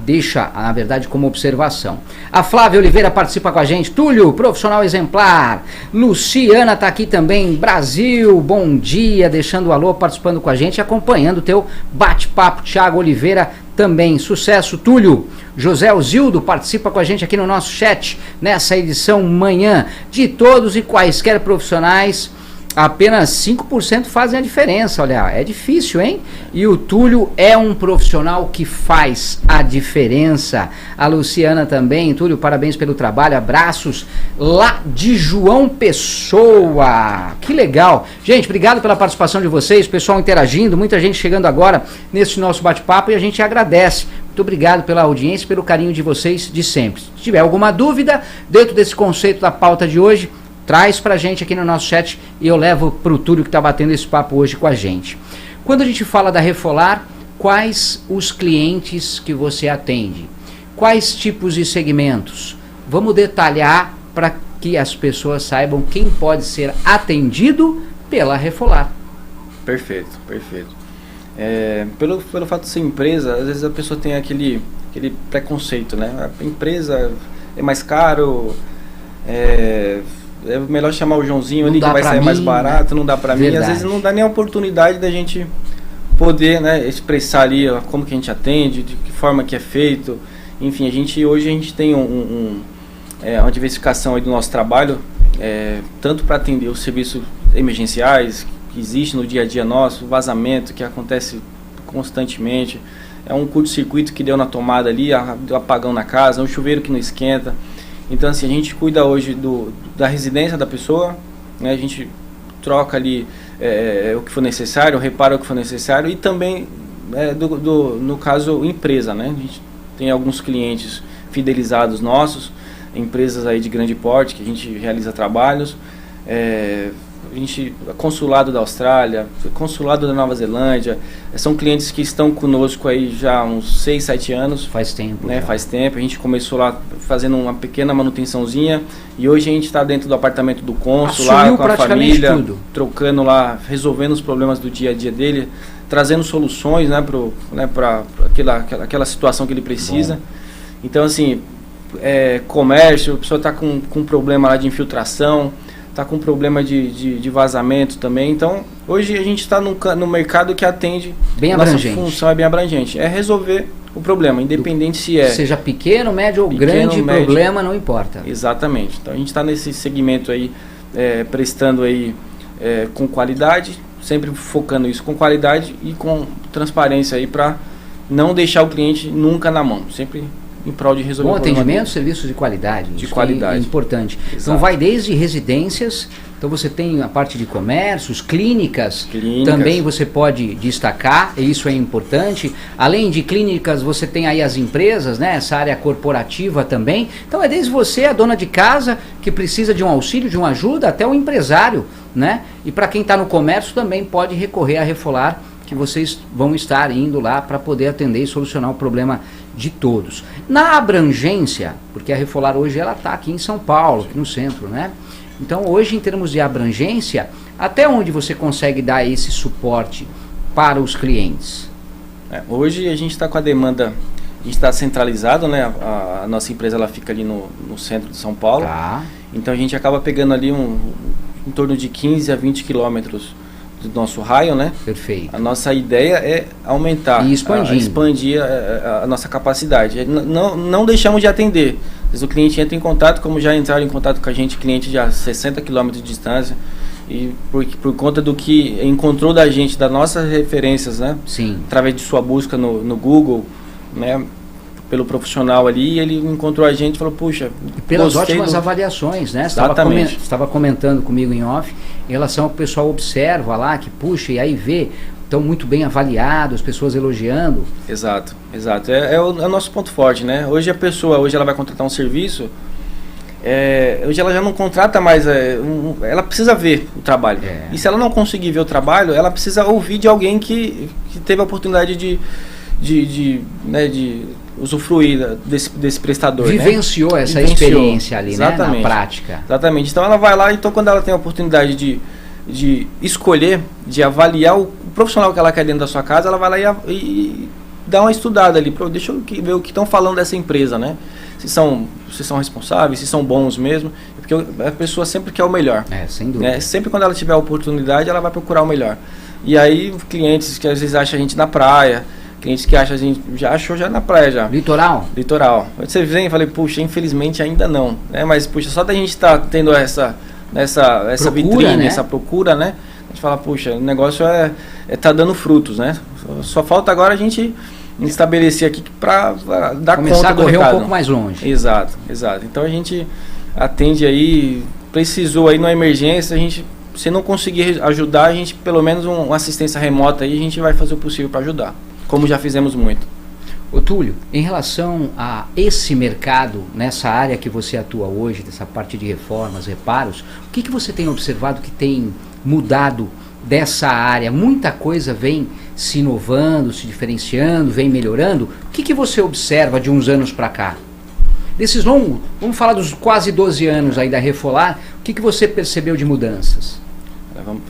Deixa, na verdade, como observação. A Flávia Oliveira participa com a gente. Túlio, profissional exemplar. Luciana tá aqui também. Brasil, bom dia. Deixando o alô, participando com a gente, acompanhando o teu bate-papo. Thiago Oliveira também. Sucesso, Túlio. José Osildo participa com a gente aqui no nosso chat, nessa edição manhã. De todos e quaisquer profissionais, apenas 5% fazem a diferença. Olha, é difícil, hein? E o Túlio é um profissional que faz a diferença. A Luciana também. Túlio, parabéns pelo trabalho, abraços lá de João Pessoa. Que legal. Gente, obrigado pela participação de vocês, pessoal interagindo, muita gente chegando agora nesse nosso bate-papo e a gente agradece. Muito obrigado pela audiência, pelo carinho de vocês de sempre. Se tiver alguma dúvida dentro desse conceito da pauta de hoje, traz pra gente aqui no nosso chat e eu levo pro Túlio que tá batendo esse papo hoje com a gente. Quando a gente fala da Refolar, quais os clientes que você atende? Quais tipos de segmentos? Vamos detalhar para que as pessoas saibam quem pode ser atendido pela Refolar. Perfeito, perfeito. Pelo fato de ser empresa, às vezes a pessoa tem aquele preconceito, né? A empresa é mais caro, é melhor chamar o Joãozinho ali que vai sair mais barato, não dá pra mim. Às vezes não dá nem a oportunidade da gente poder, né, expressar ali como que a gente atende, de que forma que é feito. Enfim, hoje a gente tem uma diversificação aí do nosso trabalho, tanto para atender os serviços emergenciais que existem no dia a dia nosso, vazamento que acontece constantemente, é um curto-circuito que deu na tomada ali, do apagão na casa, um chuveiro que não esquenta. Então, assim, a gente cuida hoje da residência da pessoa, né? A gente troca ali o que for necessário, repara o que for necessário e também, no caso, empresa, né? A gente tem alguns clientes fidelizados nossos, empresas aí de grande porte que a gente realiza trabalhos, consulado da Austrália, consulado da Nova Zelândia, são clientes que estão conosco aí já há uns 6, 7 anos. Faz tempo. Né? Faz tempo, a gente começou lá fazendo uma pequena manutençãozinha e hoje a gente está dentro do apartamento do cônsul, lá com a família, tudo. Trocando lá, resolvendo os problemas do dia a dia dele, trazendo soluções, né, para aquela situação que ele precisa. Bom. Então, assim, comércio, a pessoa está com problema lá de infiltração, está com problema de vazamento também. Então, hoje a gente está no mercado que atende, bem nossa abrangente. Função é bem abrangente, é resolver o problema, independente se seja pequeno, médio ou grande, médio, problema não importa. Exatamente. Então a gente está nesse segmento aí, prestando aí com qualidade, sempre focando isso com qualidade e com transparência aí para não deixar o cliente nunca na mão, sempre em prol de resolver bom atendimento, serviços de qualidade. De qualidade. É importante. Exato. Então vai desde residências, então você tem a parte de comércios, clínicas, também você pode destacar, e isso é importante. Além de clínicas, você tem aí as empresas, né? Essa área corporativa também. Então é desde você, a dona de casa, que precisa de um auxílio, de uma ajuda, até o empresário, né? E para quem está no comércio também pode recorrer a Refolar, que vocês vão estar indo lá para poder atender e solucionar o problema de todos. Na abrangência, porque a Refolar hoje ela está aqui em São Paulo, aqui no centro, né? Então hoje, em termos de abrangência, até onde você consegue dar esse suporte para os clientes? Hoje a gente está com a demanda, a gente está centralizado, né? A nossa empresa ela fica ali no centro de São Paulo. Tá. Então a gente acaba pegando ali em torno de 15 a 20 quilômetros do nosso raio, né? Perfeito. A nossa ideia é aumentar e expandir a nossa capacidade. Não deixamos de atender, vezes o cliente entra em contato, como já entraram em contato com a gente, cliente de a 60 km de distância, e por conta do que encontrou da gente, das nossas referências, né? Sim. Através de sua busca no Google, né? Pelo profissional ali, ele encontrou a gente e falou, puxa, e pelas ótimas avaliações, né? Você estava comentando comigo em off, em relação ao que o pessoal observa lá, que puxa, e aí vê, estão muito bem avaliados, as pessoas elogiando. Exato, exato. É o nosso ponto forte, né? Hoje a pessoa, ela vai contratar um serviço, hoje ela já não contrata mais, ela precisa ver o trabalho. E se ela não conseguir ver o trabalho, ela precisa ouvir de alguém que teve a oportunidade de usufruir desse prestador. Vivenciou essa experiência ali, exatamente, né? Na prática. Exatamente. Então ela vai lá, então quando ela tem a oportunidade de escolher, de avaliar o profissional que ela quer dentro da sua casa, ela vai lá e dá uma estudada ali. Deixa eu ver o que estão falando dessa empresa, né? Se são responsáveis, se são bons mesmo. Porque a pessoa sempre quer o melhor. Sem dúvida. Né? Sempre quando ela tiver a oportunidade, ela vai procurar o melhor. E aí, clientes que às vezes acham a gente na praia, clientes que acham a gente, já achou já na praia já. Litoral? Litoral. Você vem e falei, puxa, infelizmente ainda não. Né? Mas, puxa, só da gente estar tendo essa procura, vitrine, né? Essa procura, né? A gente fala, puxa, o negócio tá dando frutos, né? Só falta agora a gente estabelecer aqui para dar começar conta do a correr recado. Um pouco mais longe. Exato, exato. Então a gente atende aí, precisou aí numa emergência, se não conseguir ajudar, a gente pelo menos uma assistência remota aí, a gente vai fazer o possível para ajudar, como já fizemos muito. Ô Túlio, em relação a esse mercado, nessa área que você atua hoje, dessa parte de reformas, reparos, o que você tem observado que tem mudado dessa área? Muita coisa vem se inovando, se diferenciando, vem melhorando. O que você observa de uns anos para cá? Desses longos, vamos falar dos quase 12 anos aí da Refolar, o que você percebeu de mudanças?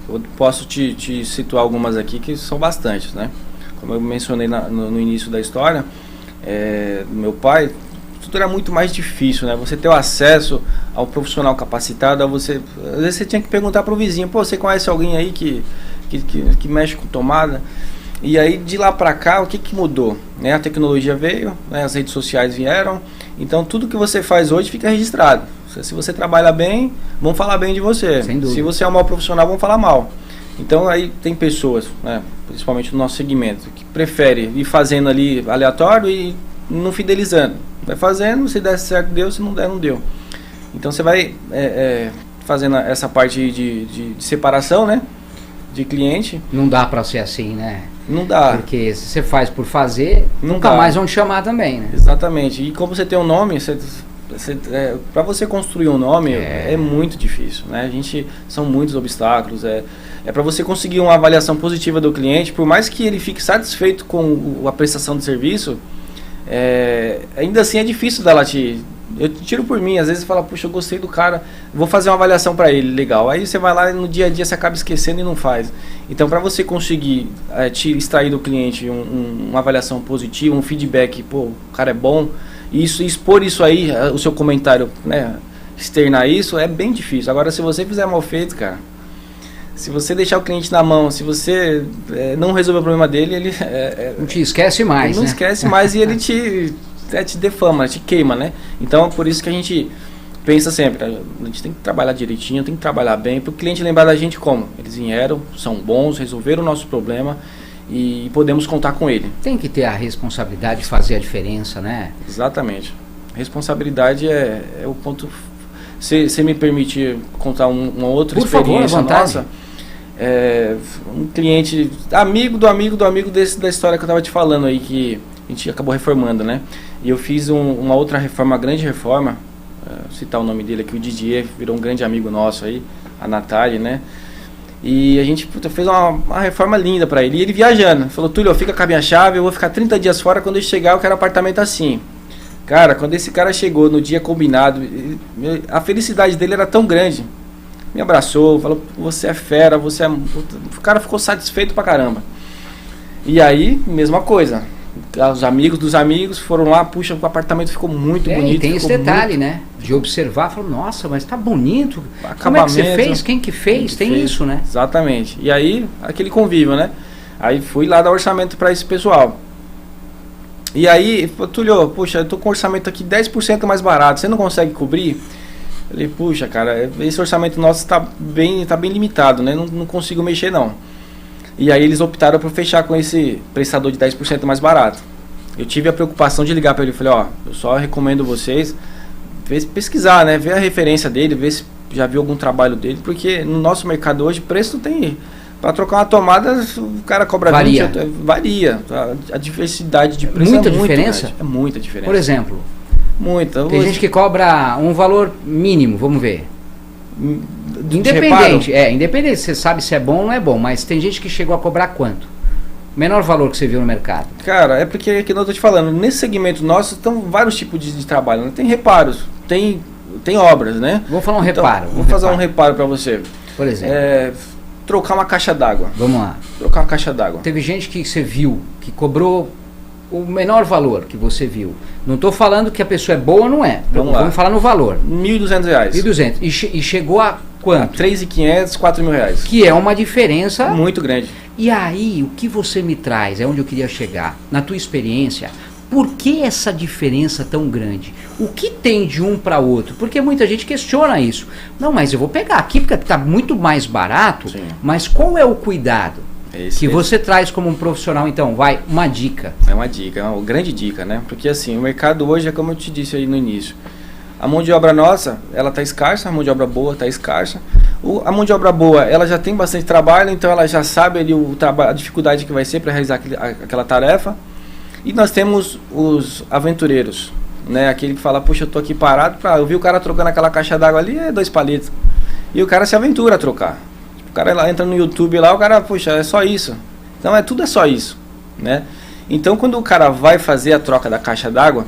Eu posso te situar algumas aqui que são bastantes, né? Como eu mencionei no início da história, meu pai, tudo era muito mais difícil, né? Você ter o acesso ao profissional capacitado, às vezes você tinha que perguntar para o vizinho, pô, você conhece alguém aí que mexe com tomada? E aí de lá para cá, o que mudou? Né? A tecnologia veio, né? As redes sociais vieram, então tudo que você faz hoje fica registrado. Se você trabalha bem, vão falar bem de você. Sem dúvida. Se você é um mau profissional, vão falar mal. Então aí tem pessoas, né, principalmente no nosso segmento, que prefere ir fazendo ali aleatório e não fidelizando. Vai fazendo, se der certo deu, se não der não deu. Então você vai fazendo essa parte de separação, né, de cliente. Não dá para ser assim, né? Não dá. Porque se você faz por fazer, nunca mais vão te chamar também, né? Exatamente. E como você tem um nome, para você construir um nome é muito difícil, né? São muitos obstáculos, para você conseguir uma avaliação positiva do cliente, por mais que ele fique satisfeito com a prestação de serviço, ainda assim é difícil dela eu tiro por mim, às vezes você fala, puxa, eu gostei do cara, vou fazer uma avaliação para ele, legal. Aí você vai lá e no dia a dia você acaba esquecendo e não faz. Então, para você conseguir extrair do cliente uma avaliação positiva, um feedback, pô, o cara é bom, e expor isso aí, o seu comentário, né, externar isso, é bem difícil. Agora, se você fizer mal feito, cara, se você deixar o cliente na mão, se você não resolver o problema dele, ele não te esquece mais, ele não esquece mais e ele te defama, te queima, né? Então, por isso que a gente pensa sempre, a gente tem que trabalhar direitinho, tem que trabalhar bem, para o cliente lembrar da gente como eles vieram, são bons, resolveram o nosso problema e podemos contar com ele. Tem que ter a responsabilidade de fazer a diferença, né? Exatamente. Responsabilidade é o ponto. Se me permitir contar uma outra por experiência favor, nossa, um cliente, amigo da história que eu estava te falando aí, que a gente acabou reformando, né? E eu fiz uma outra reforma, uma grande reforma, citar o nome dele aqui, o Didier, virou um grande amigo nosso aí, a Natália, né? E a gente fez uma reforma linda para ele. E ele viajando, falou, Túlio, fica com a minha chave, eu vou ficar 30 dias fora, quando eu chegar eu quero um apartamento assim. Cara, quando esse cara chegou no dia combinado, a felicidade dele era tão grande. Me abraçou, falou, você é fera, o cara ficou satisfeito pra caramba. E aí, mesma coisa. Os amigos dos amigos foram lá, puxa, o apartamento ficou muito bonito. E tem esse detalhe, né? De observar, falou, nossa, mas tá bonito. Como é que você fez? Quem que fez? Tem isso, né? Exatamente. E aí, aquele convívio, né? Aí fui lá dar orçamento para esse pessoal. E aí, Túlio, puxa, eu tô com um orçamento aqui 10% mais barato, você não consegue cobrir? Eu falei, puxa, cara, esse orçamento nosso tá bem limitado, né? Não consigo mexer, não. E aí eles optaram por fechar com esse prestador de 10% mais barato. Eu tive a preocupação de ligar para ele e falei, ó, eu só recomendo vocês pesquisar, né? Ver a referência dele, ver se já viu algum trabalho dele, porque no nosso mercado hoje, preço tem... Para trocar uma tomada, o cara cobra varia. 20, varia. A diversidade de preço muita é muito diferença? grande. É muita diferença. Por exemplo, muita. Tem gente que cobra um valor mínimo, vamos ver. Independente, você sabe se é bom ou não é bom, mas tem gente que chegou a cobrar quanto? Menor valor que você viu no mercado? Cara, é porque, que eu tô te falando, nesse segmento nosso, estão vários tipos de trabalho, né? Tem reparos, tem obras, né? Vou falar um reparo. Vou fazer um reparo para você. Por exemplo? Trocar uma caixa d'água. Vamos lá. Trocar uma caixa d'água. Teve gente que você viu, que cobrou o menor valor que você viu. Não estou falando que a pessoa é boa ou não é. Vamos falar no valor. R$1.200. R$1.200. E chegou a quanto? R$3.500, R$4.000. Que é uma diferença... muito grande. E aí, o que você me traz, é onde eu queria chegar. Na tua experiência, por que essa diferença tão grande? O que tem de um para outro? Porque muita gente questiona isso. Não, mas eu vou pegar aqui porque está muito mais barato. Sim. Mas qual é o cuidado que você traz como um profissional? Então, uma dica. É uma dica, é uma grande dica, né? Porque assim, o mercado hoje é como eu te disse aí no início. A mão de obra nossa, ela está escassa, a mão de obra boa está escassa. A mão de obra boa, ela já tem bastante trabalho, então ela já sabe ali a dificuldade que vai ser para realizar aquela tarefa. E nós temos os aventureiros, né? Aquele que fala, puxa, eu tô aqui parado, eu vi o cara trocando aquela caixa d'água ali, 2 palitos. E o cara se aventura a trocar. O cara entra no YouTube lá, o cara, puxa, é só isso. Então tudo é só isso, né? Então quando o cara vai fazer a troca da caixa d'água,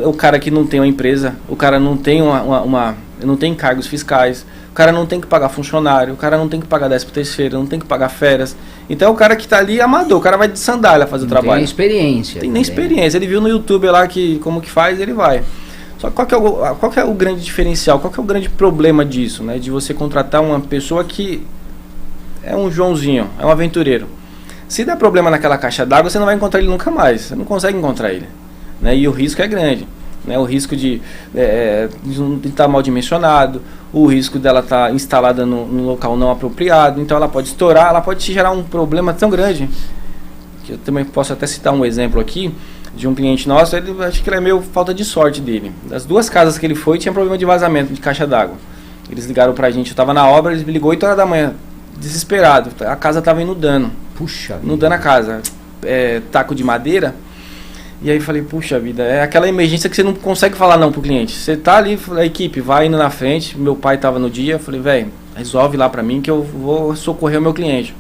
o cara que não tem uma empresa, o cara não tem não tem encargos fiscais, o cara não tem que pagar funcionário, o cara não tem que pagar 13º, não tem que pagar férias. Então o cara que está ali é amador, o cara vai de sandália fazer o trabalho. Tem experiência. Tem nem experiência, ele viu no YouTube lá como que faz, ele vai. Só que qual que é o grande diferencial, qual que é o grande problema disso, né? De você contratar uma pessoa que é um Joãozinho, é um aventureiro. Se der problema naquela caixa d'água, você não vai encontrar ele nunca mais, você não consegue encontrar ele, né? E o risco é grande. Né, o risco de estar mal dimensionado, o risco dela estar instalada no local não apropriado, então ela pode estourar, ela pode te gerar um problema tão grande, que eu também posso até citar um exemplo aqui, de um cliente nosso, acho que ele é meio falta de sorte dele. Das 2 casas que ele foi, tinha problema de vazamento de caixa d'água. Eles ligaram pra gente, eu estava na obra, eles me ligou 8 horas da manhã, desesperado, a casa estava inundando. Puxa. Inundando a casa, taco de madeira. E aí falei, puxa vida, é aquela emergência que você não consegue falar não pro cliente. Você tá ali, a equipe vai indo na frente, meu pai tava no dia, falei, velho, resolve lá pra mim que eu vou socorrer o meu cliente.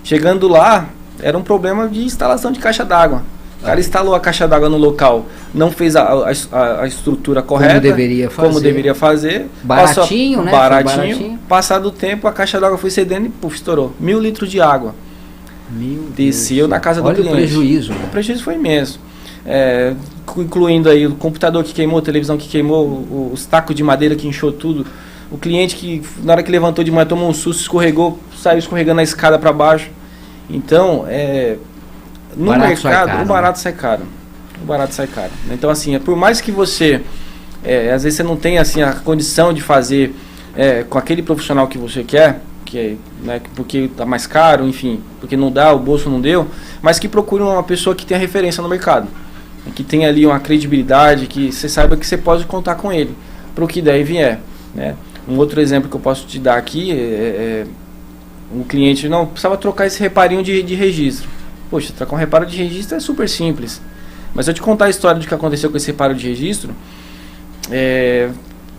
Chegando lá, era um problema de instalação de caixa d'água. O cara instalou a caixa d'água no local, não fez a estrutura correta, como deveria fazer. Baratinho, né? Baratinho. Passado o tempo, a caixa d'água foi cedendo e estourou. 1.000 litros de água. Desceu na casa do cliente. Olha o prejuízo. O prejuízo foi imenso. Incluindo aí o computador que queimou, a televisão que queimou, os tacos de madeira que inchou tudo. O cliente que, na hora que levantou de manhã, tomou um susto, escorregou, saiu escorregando a escada para baixo. Então, no mercado, o barato sai caro. O barato sai caro. Então, assim, por mais que você, às vezes você não tenha assim, a condição de fazer com aquele profissional que você quer, né, porque está mais caro, enfim, porque não dá, o bolso não deu, mas que procure uma pessoa que tenha referência no mercado, que tenha ali uma credibilidade, que você saiba que você pode contar com ele, para o que daí vier, né? Um outro exemplo que eu posso te dar aqui um cliente não precisava trocar esse reparinho de registro. Poxa, trocar um reparo de registro é super simples, mas se eu te contar a história do que aconteceu com esse reparo de registro,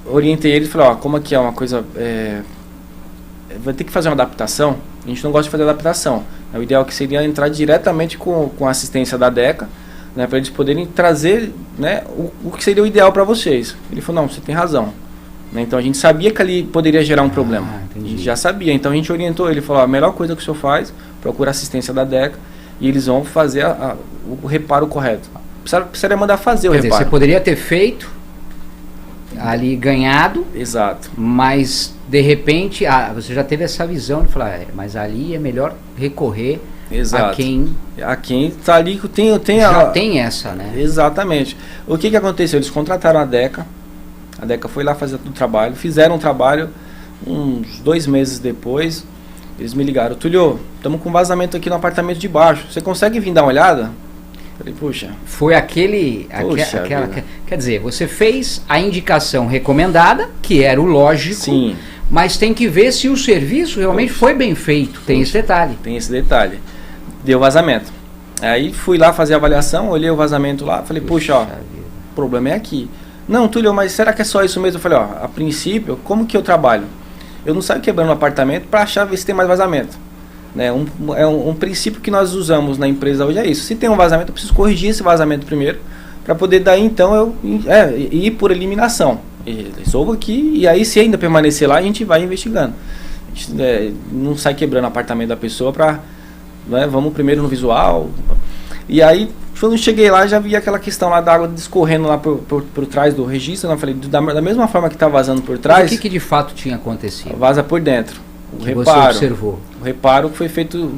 orientei ele e falei, como aqui é uma coisa, vai ter que fazer uma adaptação. A gente não gosta de fazer adaptação, o ideal que seria entrar diretamente com a assistência da DECA, né, para eles poderem trazer, né, o que seria o ideal para vocês. Ele falou, não, você tem razão, né? Então a gente sabia que ali poderia gerar um problema, a gente já sabia, então a gente orientou ele, falou, a melhor coisa que o senhor faz, procura assistência da DECA e eles vão fazer o reparo correto. Precisaria mandar fazer o reparo. Dizer, você poderia ter feito ali, ganhado, exato, mas de repente você já teve essa visão de falar, mas ali é melhor recorrer Exato. A quem tá ali tem essa, né? Exatamente. O que aconteceu? Eles contrataram a Deca foi lá fazer o trabalho, fizeram um trabalho, uns 2 meses depois, eles me ligaram: Túlio, estamos com vazamento aqui no apartamento de baixo, você consegue vir dar uma olhada? Falei, puxa. Foi quer dizer, você fez a indicação recomendada, que era o lógico. Sim. Mas tem que ver se o serviço realmente foi bem feito. Tem esse detalhe. Tem esse detalhe. Deu vazamento. Aí fui lá fazer a avaliação, olhei o vazamento lá, falei, puxa, ó, o problema é aqui. Não, Túlio, mas será que é só isso mesmo? Eu falei, ó, a princípio, como que eu trabalho? Eu não saio quebrando o apartamento para achar ver se tem mais vazamento. Né? Um princípio que nós usamos na empresa hoje é isso. Se tem um vazamento, eu preciso corrigir esse vazamento primeiro, para poder daí então eu ir por eliminação. Resolvo aqui, e aí se ainda permanecer lá, a gente vai investigando. A gente não sai quebrando o apartamento da pessoa para... Né, vamos primeiro no visual. E aí, quando eu cheguei lá, já vi aquela questão lá da água discorrendo lá por trás do registro. Né? Eu falei, da mesma forma que está vazando por trás... Mas o que de fato tinha acontecido? Vaza por dentro. Você observou. O reparo foi feito,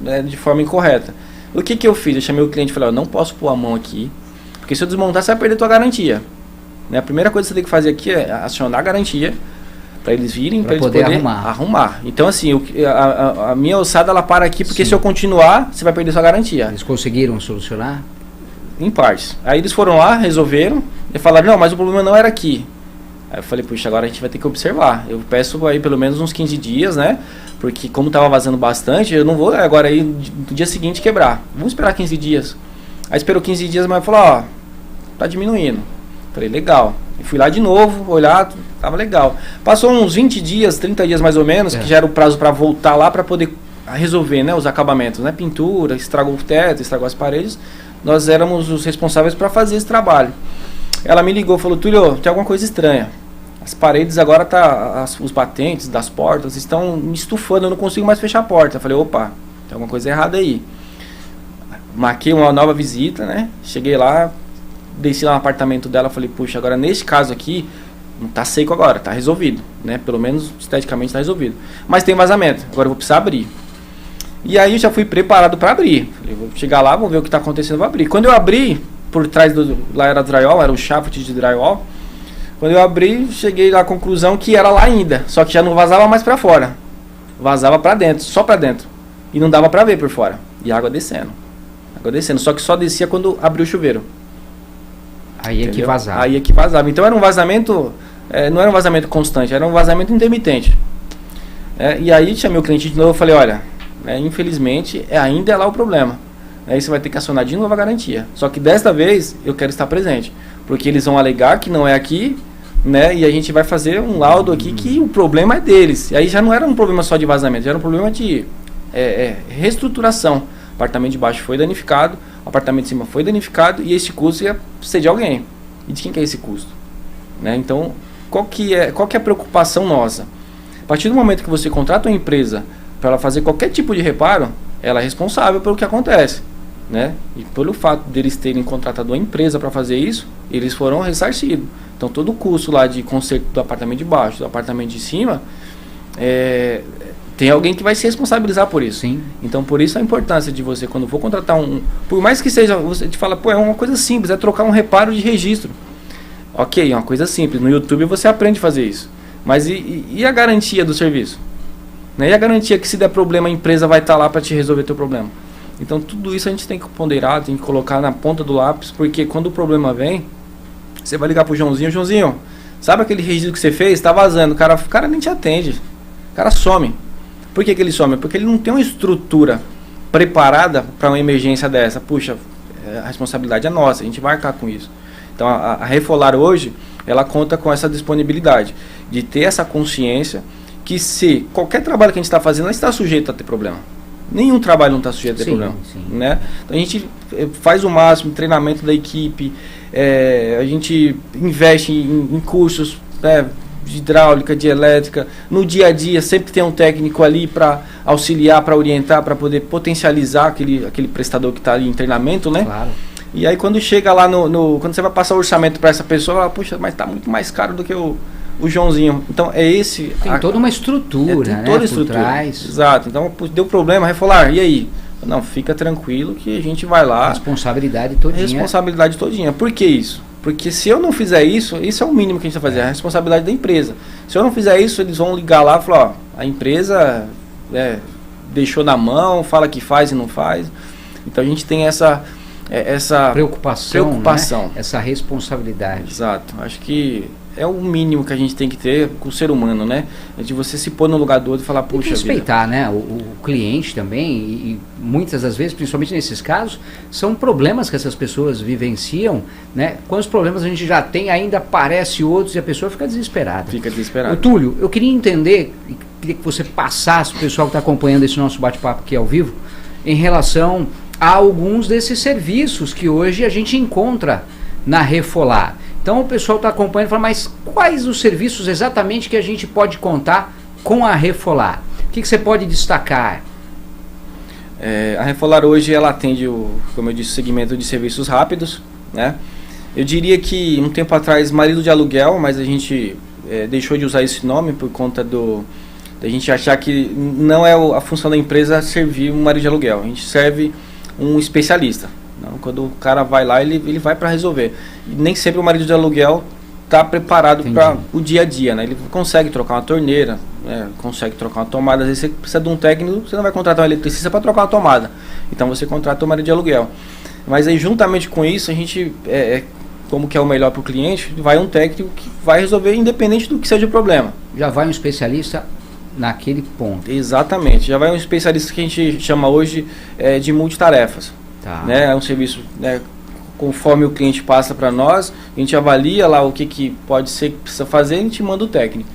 né, de forma incorreta. O que eu fiz? Eu chamei o cliente e falei, eu não posso pôr a mão aqui, porque se eu desmontar, você vai perder a tua garantia. Né? A primeira coisa que você tem que fazer aqui é acionar a garantia, para eles virem, para eles poderem arrumar. Então, assim, a minha alçada, ela para aqui, porque se eu continuar, você vai perder sua garantia. Eles conseguiram solucionar? Em partes. Aí eles foram lá, resolveram, e falaram, não, mas o problema não era aqui. Aí eu falei, puxa, agora a gente vai ter que observar. Eu peço aí pelo menos uns 15 dias, né? Porque como estava vazando bastante, eu não vou agora aí no dia seguinte quebrar. Vamos esperar 15 dias. Aí esperou 15 dias, mas falou, ó, tá diminuindo. Falei, legal. Eu fui lá de novo, olhar, tava legal. Passou uns 20 dias, 30 dias mais ou menos, que já era o prazo para voltar lá para poder resolver, né, os acabamentos, né? Pintura, estragou o teto, estragou as paredes. Nós éramos os responsáveis para fazer esse trabalho. Ela me ligou, falou, Túlio, tem alguma coisa estranha. As paredes agora os batentes das portas estão me estufando, eu não consigo mais fechar a porta. Eu falei, opa, tem alguma coisa errada aí. Marquei uma nova visita, né? Cheguei lá, desci lá no apartamento dela, falei, puxa, agora nesse caso aqui, não tá seco agora, tá resolvido, né? Pelo menos esteticamente tá resolvido. Mas tem vazamento, agora eu vou precisar abrir. E aí eu já fui preparado para abrir. Falei, vou chegar lá, vou ver o que tá acontecendo, vou abrir. Quando eu abri, por trás lá era drywall, era o shaft de drywall. Quando eu abri, cheguei à conclusão que era lá ainda, só que já não vazava mais para fora. Vazava para dentro, só para dentro. E não dava para ver por fora. E a água descendo. Só que só descia quando abriu o chuveiro. Aí é que vazava. Aí é que vazava. Então era um vazamento, não era um vazamento constante, era um vazamento intermitente. E aí chamei o cliente de novo e falei, olha, infelizmente ainda é lá o problema. Aí você vai ter que acionar de novo a garantia. Só que desta vez eu quero estar presente. Porque eles vão alegar que não é aqui, né? E a gente vai fazer um laudo aqui que o problema é deles. E aí já não era um problema só de vazamento, já era um problema de reestruturação. O apartamento de baixo foi danificado, o apartamento de cima foi danificado e esse custo ia ser de alguém. E de quem que é esse custo? Né? Então, qual que é a preocupação nossa? A partir do momento que você contrata uma empresa para ela fazer qualquer tipo de reparo, ela é responsável pelo que acontece. Né? E pelo fato deles terem contratado uma empresa para fazer isso, eles foram ressarcidos. Então todo o custo lá de conserto do apartamento de baixo, do apartamento de cima, tem alguém que vai se responsabilizar por isso. Sim. Então por isso a importância de você, quando for contratar por mais que seja, você te fala, pô, é uma coisa simples, é trocar um reparo de registro. Ok, é uma coisa simples, no YouTube você aprende a fazer isso. Mas e a garantia do serviço? Né? E a garantia que se der problema a empresa vai estar lá para te resolver teu problema? Então tudo isso a gente tem que ponderar, tem que colocar na ponta do lápis, porque quando o problema vem, você vai ligar pro Joãozinho, sabe aquele registro que você fez? Tá vazando, o cara nem te atende, o cara some. Por que ele some? Porque ele não tem uma estrutura preparada para uma emergência dessa. Puxa, a responsabilidade é nossa, a gente vai arcar com isso. Então a Refolar hoje, ela conta com essa disponibilidade, de ter essa consciência que se qualquer trabalho que a gente está fazendo, ela está sujeito a ter problema. Nenhum trabalho não está sujeito a ter problema. Né? Então a gente faz o máximo, treinamento da equipe, a gente investe em cursos, né, de hidráulica, de elétrica. No dia a dia sempre tem um técnico ali para auxiliar, para orientar, para poder potencializar aquele prestador que está ali em treinamento, né? Claro. E aí quando chega lá quando você vai passar o orçamento para essa pessoa, ela, puxa, mas está muito mais caro do que o Joãozinho. Então é esse... Tem toda uma estrutura, tem toda a estrutura. Por trás. Exato. Então deu problema, Refolar, e aí? Não, fica tranquilo que a gente vai lá. Responsabilidade todinha. Responsabilidade todinha. Por que isso? Porque se eu não fizer isso, isso é o mínimo que a gente vai fazer, é a responsabilidade da empresa. Se eu não fizer isso, eles vão ligar lá e falar, ó, a empresa deixou na mão, fala que faz e não faz. Então a gente tem essa preocupação. Né? Essa responsabilidade. Exato. Acho que é o mínimo que a gente tem que ter com o ser humano, né? É de você se pôr no lugar do outro e falar, puxa vida. Respeitar, né? O cliente também, e muitas das vezes, principalmente nesses casos, são problemas que essas pessoas vivenciam, né? Quantos problemas a gente já tem, ainda aparece outros e a pessoa fica desesperada. Fica desesperada. Túlio, eu queria entender, queria que você passasse para o pessoal que está acompanhando esse nosso bate-papo aqui ao vivo, em relação a alguns desses serviços que hoje a gente encontra na Refolar. Então o pessoal está acompanhando e fala, mas quais os serviços exatamente que a gente pode contar com a Refolar? O que você pode destacar? A Refolar hoje ela atende, como eu disse, o segmento de serviços rápidos, né? Eu diria que um tempo atrás marido de aluguel, mas a gente deixou de usar esse nome por conta da gente achar que não é a função da empresa servir um marido de aluguel. A gente serve um especialista. Não, quando o cara vai lá, ele vai para resolver. E nem sempre o marido de aluguel está preparado para o dia a dia, né? Ele consegue trocar uma torneira, consegue trocar uma tomada. Às vezes você precisa de um técnico, você não vai contratar um eletricista para trocar uma tomada. Então você contrata o marido de aluguel. Mas aí juntamente com isso, a gente, como que é o melhor para o cliente, vai um técnico que vai resolver independente do que seja o problema. Já vai um especialista naquele ponto. Exatamente. Já vai um especialista que a gente chama hoje de multitarefas. Tá. Né? É um serviço, conforme o cliente passa para nós, a gente avalia lá o que pode ser que precisa fazer, a gente manda o técnico.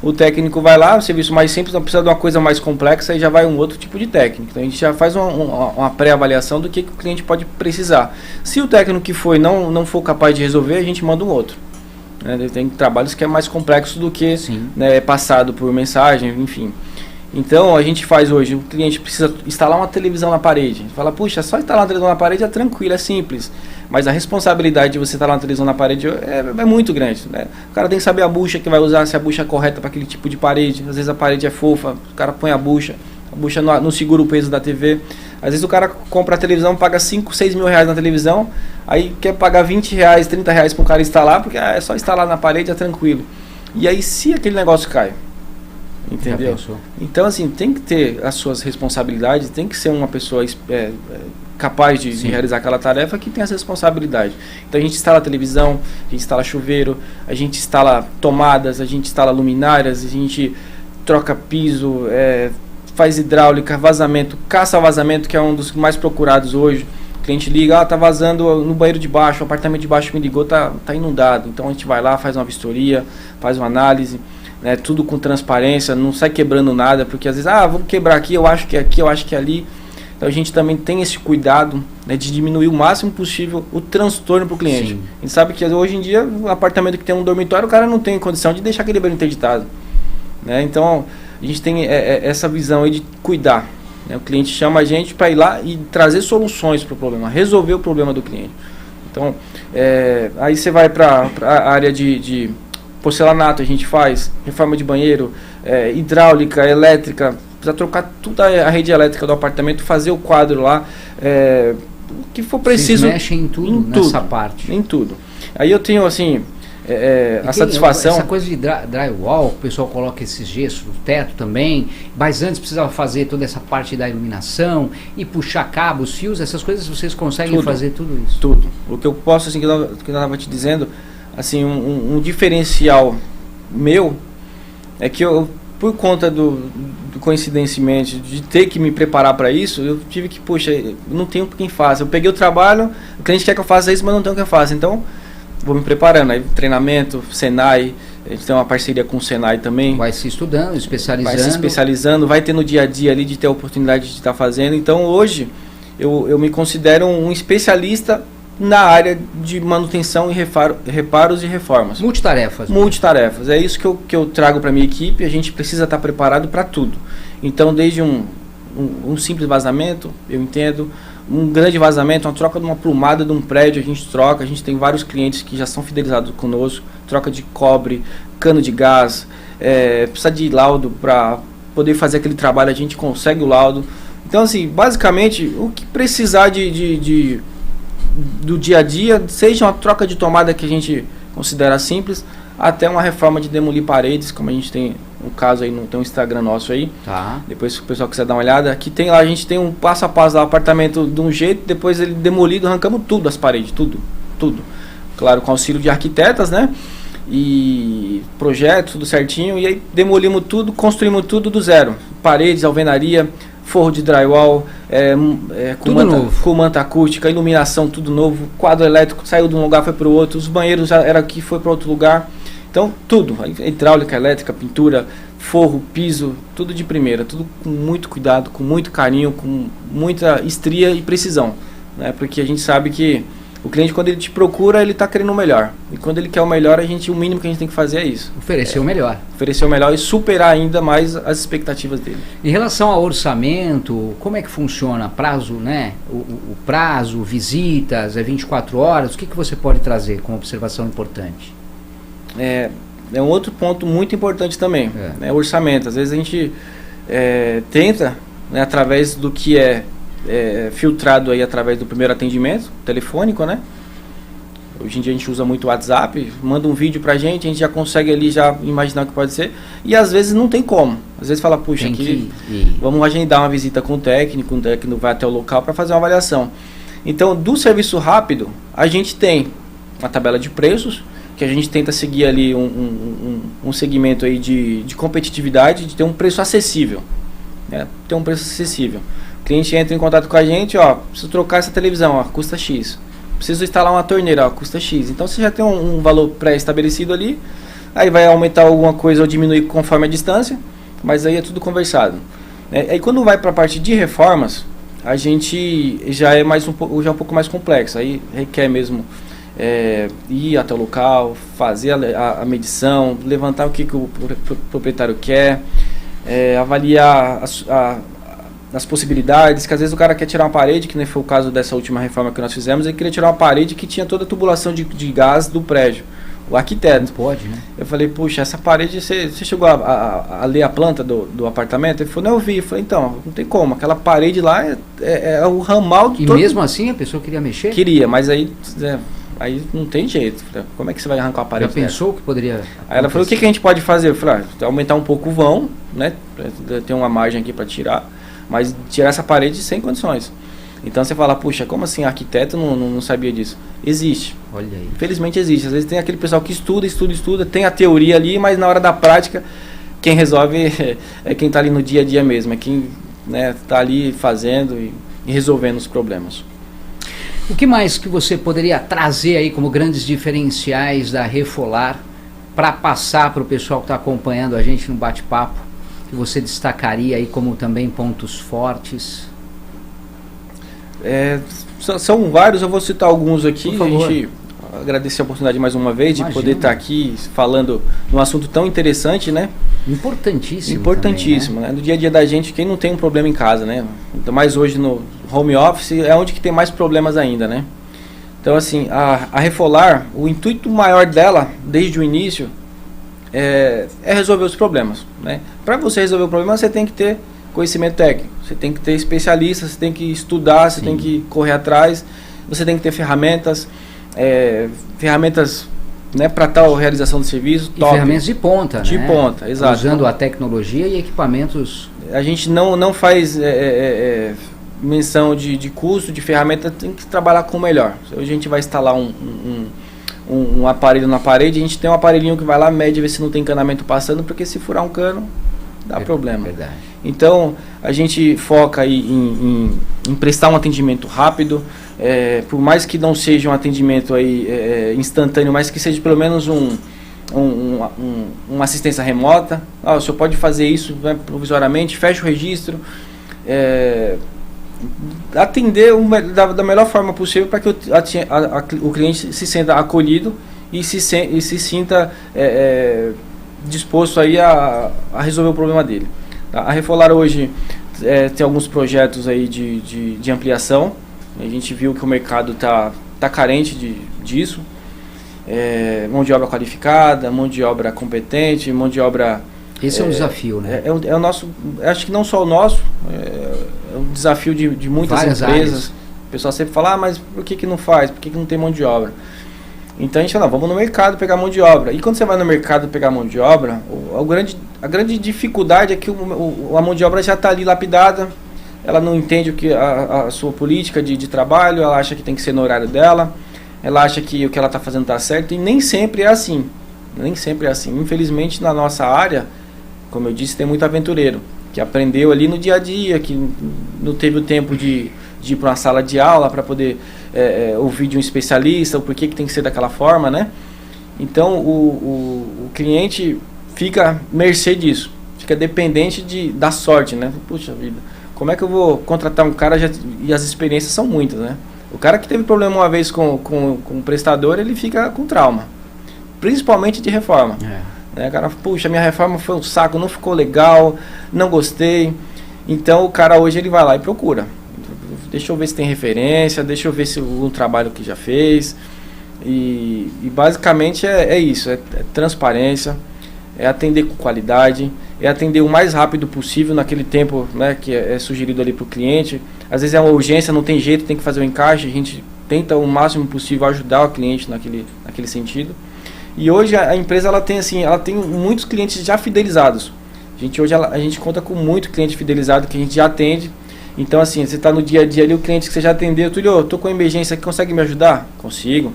O técnico vai lá, o serviço mais simples, não precisa de uma coisa mais complexa, aí já vai um outro tipo de técnico. Então a gente já faz uma pré-avaliação do que o cliente pode precisar. Se o técnico que foi não for capaz de resolver, a gente manda um outro. Tem trabalhos que é mais complexo do que passado por mensagem, enfim. Então a gente faz hoje, o cliente precisa instalar uma televisão na parede. A gente fala, puxa, só instalar uma televisão na parede é tranquilo, é simples. Mas a responsabilidade de você instalar uma televisão na parede é muito grande, né? O cara tem que saber a bucha que vai usar, se a bucha é correta para aquele tipo de parede. Às vezes a parede é fofa, o cara põe a bucha não segura o peso da TV. Às vezes o cara compra a televisão, paga 5, 6 mil reais na televisão, aí quer pagar 20 reais, 30 reais para o cara instalar, porque é só instalar na parede, é tranquilo. E aí se aquele negócio cai? Entendeu? Então assim, tem que ter as suas responsabilidades, tem que ser uma pessoa capaz de realizar aquela tarefa que tem essa responsabilidade. Então a gente instala televisão, a gente instala chuveiro, a gente instala tomadas, a gente instala luminárias, a gente troca piso, faz hidráulica, vazamento, caça vazamento, que é um dos mais procurados hoje. O cliente liga, tá vazando no banheiro de baixo, o apartamento de baixo me ligou, tá inundado. Então a gente vai lá, faz uma vistoria, faz uma análise, tudo com transparência, não sai quebrando nada, porque às vezes, vamos quebrar aqui, eu acho que é aqui, eu acho que é ali. Então a gente também tem esse cuidado, de diminuir o máximo possível o transtorno para o cliente. Sim. A gente sabe que hoje em dia, um apartamento que tem um dormitório, o cara não tem condição de deixar aquele banheiro interditado. Então a gente tem essa visão aí de cuidar. O cliente chama a gente para ir lá e trazer soluções para o problema, resolver o problema do cliente. Então aí você vai para a área de porcelanato, a gente faz reforma de banheiro, hidráulica, elétrica, precisa trocar toda a rede elétrica do apartamento, fazer o quadro lá, o que for preciso. Vocês mexem em tudo nessa parte. Em tudo. Aí eu tenho assim, a satisfação. Essa coisa de drywall, o pessoal coloca esses gessos no teto também, mas antes precisava fazer toda essa parte da iluminação e puxar cabos, fios, essas coisas vocês conseguem fazer tudo isso? Tudo. O que eu posso, assim, que eu estava te dizendo, assim, um diferencial meu é que eu, por conta do coincidentemente de ter que me preparar para isso, eu tive que, poxa, eu não tenho quem faça. Eu peguei o trabalho, o cliente quer que eu faça isso, mas não tenho quem faça. Então, vou me preparando. Aí, treinamento, Senai, a gente tem uma parceria com o Senai também. Vai se estudando, especializando. Vai se especializando, vai ter no dia a dia ali de ter a oportunidade de estar fazendo. Então, hoje, eu me considero um especialista na área de manutenção e reparos e reformas. Multitarefas. Multitarefas. É isso que eu trago para a minha equipe. A gente precisa estar preparado para tudo. Então, desde um simples vazamento, eu entendo, um grande vazamento, uma troca de uma plumada de um prédio, a gente troca. A gente tem vários clientes que já são fidelizados conosco. Troca de cobre, cano de gás, precisa de laudo para poder fazer aquele trabalho, a gente consegue o laudo. Então, assim, basicamente, o que precisar do dia a dia, seja uma troca de tomada que a gente considera simples, até uma reforma de demolir paredes, como a gente tem um caso aí, tem um Instagram nosso aí. Tá. Depois, se o pessoal quiser dar uma olhada, aqui tem lá, a gente tem um passo a passo lá, apartamento de um jeito, depois ele demolido, arrancamos tudo, as paredes, tudo. Claro, com auxílio de arquitetas, né? E projeto, tudo certinho, e aí demolimos tudo, construímos tudo do zero. Paredes, alvenaria, forro de drywall, com manta acústica, iluminação, tudo novo, quadro elétrico, saiu de um lugar, foi para o outro, os banheiros já era aqui, foi para outro lugar. Então, tudo, hidráulica, elétrica, pintura, forro, piso, tudo de primeira, tudo com muito cuidado, com muito carinho, com muita estria e precisão, né? Porque a gente sabe que o cliente, quando ele te procura, ele está querendo o melhor. E quando ele quer o melhor, o mínimo que a gente tem que fazer é isso. Oferecer o melhor. Oferecer o melhor e superar ainda mais as expectativas dele. Em relação ao orçamento, como é que funciona? Prazo, né? O prazo, visitas, 24 horas, o que você pode trazer como observação importante? É um outro ponto muito importante também, né? O orçamento. Às vezes a gente tenta, né, através do que filtrado aí através do primeiro atendimento telefônico, né? Hoje em dia a gente usa muito o WhatsApp, manda um vídeo pra gente, a gente já consegue ali já imaginar o que pode ser, e às vezes não tem como. Às vezes fala, puxa, vamos agendar uma visita com o técnico vai até o local para fazer uma avaliação. Então, do serviço rápido, a gente tem uma tabela de preços, que a gente tenta seguir ali um segmento aí de competitividade, de ter um preço acessível, né? Ter um preço acessível. O cliente entra em contato com a gente, preciso trocar essa televisão, custa X. Preciso instalar uma torneira, custa X. Então você já tem um valor pré-estabelecido ali, aí vai aumentar alguma coisa ou diminuir conforme a distância, mas aí é tudo conversado. Aí quando vai para a parte de reformas, a gente já é um pouco mais complexo, aí requer mesmo ir até o local, fazer a medição, levantar o que o proprietário quer, avaliar as possibilidades, que às vezes o cara quer tirar uma parede, que nem foi o caso dessa última reforma que nós fizemos, ele queria tirar uma parede que tinha toda a tubulação de gás do prédio. O arquiteto. Não pode, né? Eu falei, puxa, essa parede, você chegou a ler a planta do apartamento? Ele falou, não, eu vi. Eu falei, então, não tem como, aquela parede lá é o ramal de todo... E mesmo assim a pessoa queria mexer? Queria, mas aí não tem jeito. Como é que você vai arrancar a parede? Já pensou que poderia... Aí ela falou, o que a gente pode fazer? Eu falei, aumentar um pouco o vão, né? Ter uma margem aqui para tirar. Mas tirar essa parede sem condições. Então você fala, puxa, como assim arquiteto não sabia disso? Existe. Olha aí. Infelizmente existe. Às vezes tem aquele pessoal que estuda, tem a teoria ali, mas na hora da prática, quem resolve é quem está ali no dia a dia mesmo, é quem está ali fazendo e resolvendo os problemas. O que mais que você poderia trazer aí como grandes diferenciais da Refolar para passar para o pessoal que está acompanhando a gente no bate-papo? Que você destacaria aí como também pontos fortes? São vários, eu vou citar alguns aqui. Por favor. A gente agradecer a oportunidade mais uma vez. Imagina. De poder estar aqui falando de um assunto tão interessante, né? Importantíssimo. Importantíssimo, também, né? No dia a dia da gente, quem não tem um problema em casa, né? Ainda mais hoje no home office, é onde que tem mais problemas ainda, né? Então, assim, a Refolar, o intuito maior dela, desde o início, é resolver os problemas, né? Para você resolver o problema, você tem que ter conhecimento técnico, você tem que ter especialistas, você tem que estudar, você tem que correr atrás, você tem que ter ferramentas, né, para tal realização do serviço. E ferramentas de ponta, de ponta, exato. Usando a tecnologia e equipamentos. A gente não faz menção de custo, de ferramenta, tem que trabalhar com o melhor. Hoje a gente vai instalar um aparelho na parede, a gente tem um aparelhinho que vai lá, mede, vê se não tem encanamento passando, porque se furar um cano, dá problema. Verdade. Então, a gente foca aí em prestar um atendimento rápido, por mais que não seja um atendimento aí, instantâneo, mas que seja pelo menos uma assistência remota. O senhor pode fazer isso, né, provisoriamente, fecha o registro, atender da melhor forma possível para que o cliente se sinta acolhido e se sinta disposto aí a resolver o problema dele. A Refolar hoje tem alguns projetos aí de ampliação. A gente viu que o mercado tá carente disso. Mão de obra qualificada, mão de obra competente, mão de obra... Esse é um desafio, né? É o nosso, acho que não só o nosso, um desafio de muitas Várias empresas. áreas. O pessoal sempre fala, mas por que não faz? Por que não tem mão de obra? Então a gente fala, vamos no mercado pegar mão de obra. E quando você vai no mercado pegar mão de obra, a grande dificuldade é que a mão de obra já está ali lapidada, ela não entende o que a sua política de trabalho, ela acha que tem que ser no horário dela, ela acha que o que ela está fazendo está certo, e nem sempre é assim. Nem sempre é assim. Infelizmente, na nossa área, como eu disse, tem muito aventureiro, que aprendeu ali no dia a dia, que não teve o tempo de ir para uma sala de aula para poder ouvir de um especialista o porquê que tem que ser daquela forma, né? Então, o cliente fica à mercê disso, fica dependente da sorte, né? Puxa vida, como é que eu vou contratar um cara e as experiências são muitas, né? O cara que teve problema uma vez com o prestador, ele fica com trauma, principalmente de reforma. Né? O cara, puxa, minha reforma foi um saco, não ficou legal, não gostei. Então o cara hoje ele vai lá e procura. Deixa eu ver se tem referência, deixa eu ver se o trabalho que já fez. E basicamente é isso, é transparência, é atender com qualidade, é atender o mais rápido possível naquele tempo, né, que é sugerido ali para o cliente. Às vezes é uma urgência, não tem jeito, tem que fazer o encaixe, a gente tenta o máximo possível ajudar o cliente naquele sentido. E hoje a empresa ela tem muitos clientes já fidelizados. Hoje a gente conta com muito cliente fidelizado que a gente já atende. Então assim, você está no dia a dia ali, o cliente que você já atendeu, Túlio, eu estou com emergência aqui, consegue me ajudar? Consigo.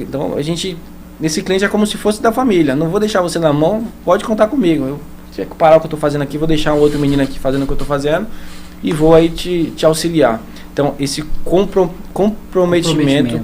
Então esse cliente é como se fosse da família, não vou deixar você na mão, pode contar comigo. Se parar o que eu estou fazendo aqui, vou deixar um outro menino aqui fazendo o que eu estou fazendo e vou aí te auxiliar. Então esse comprometimento,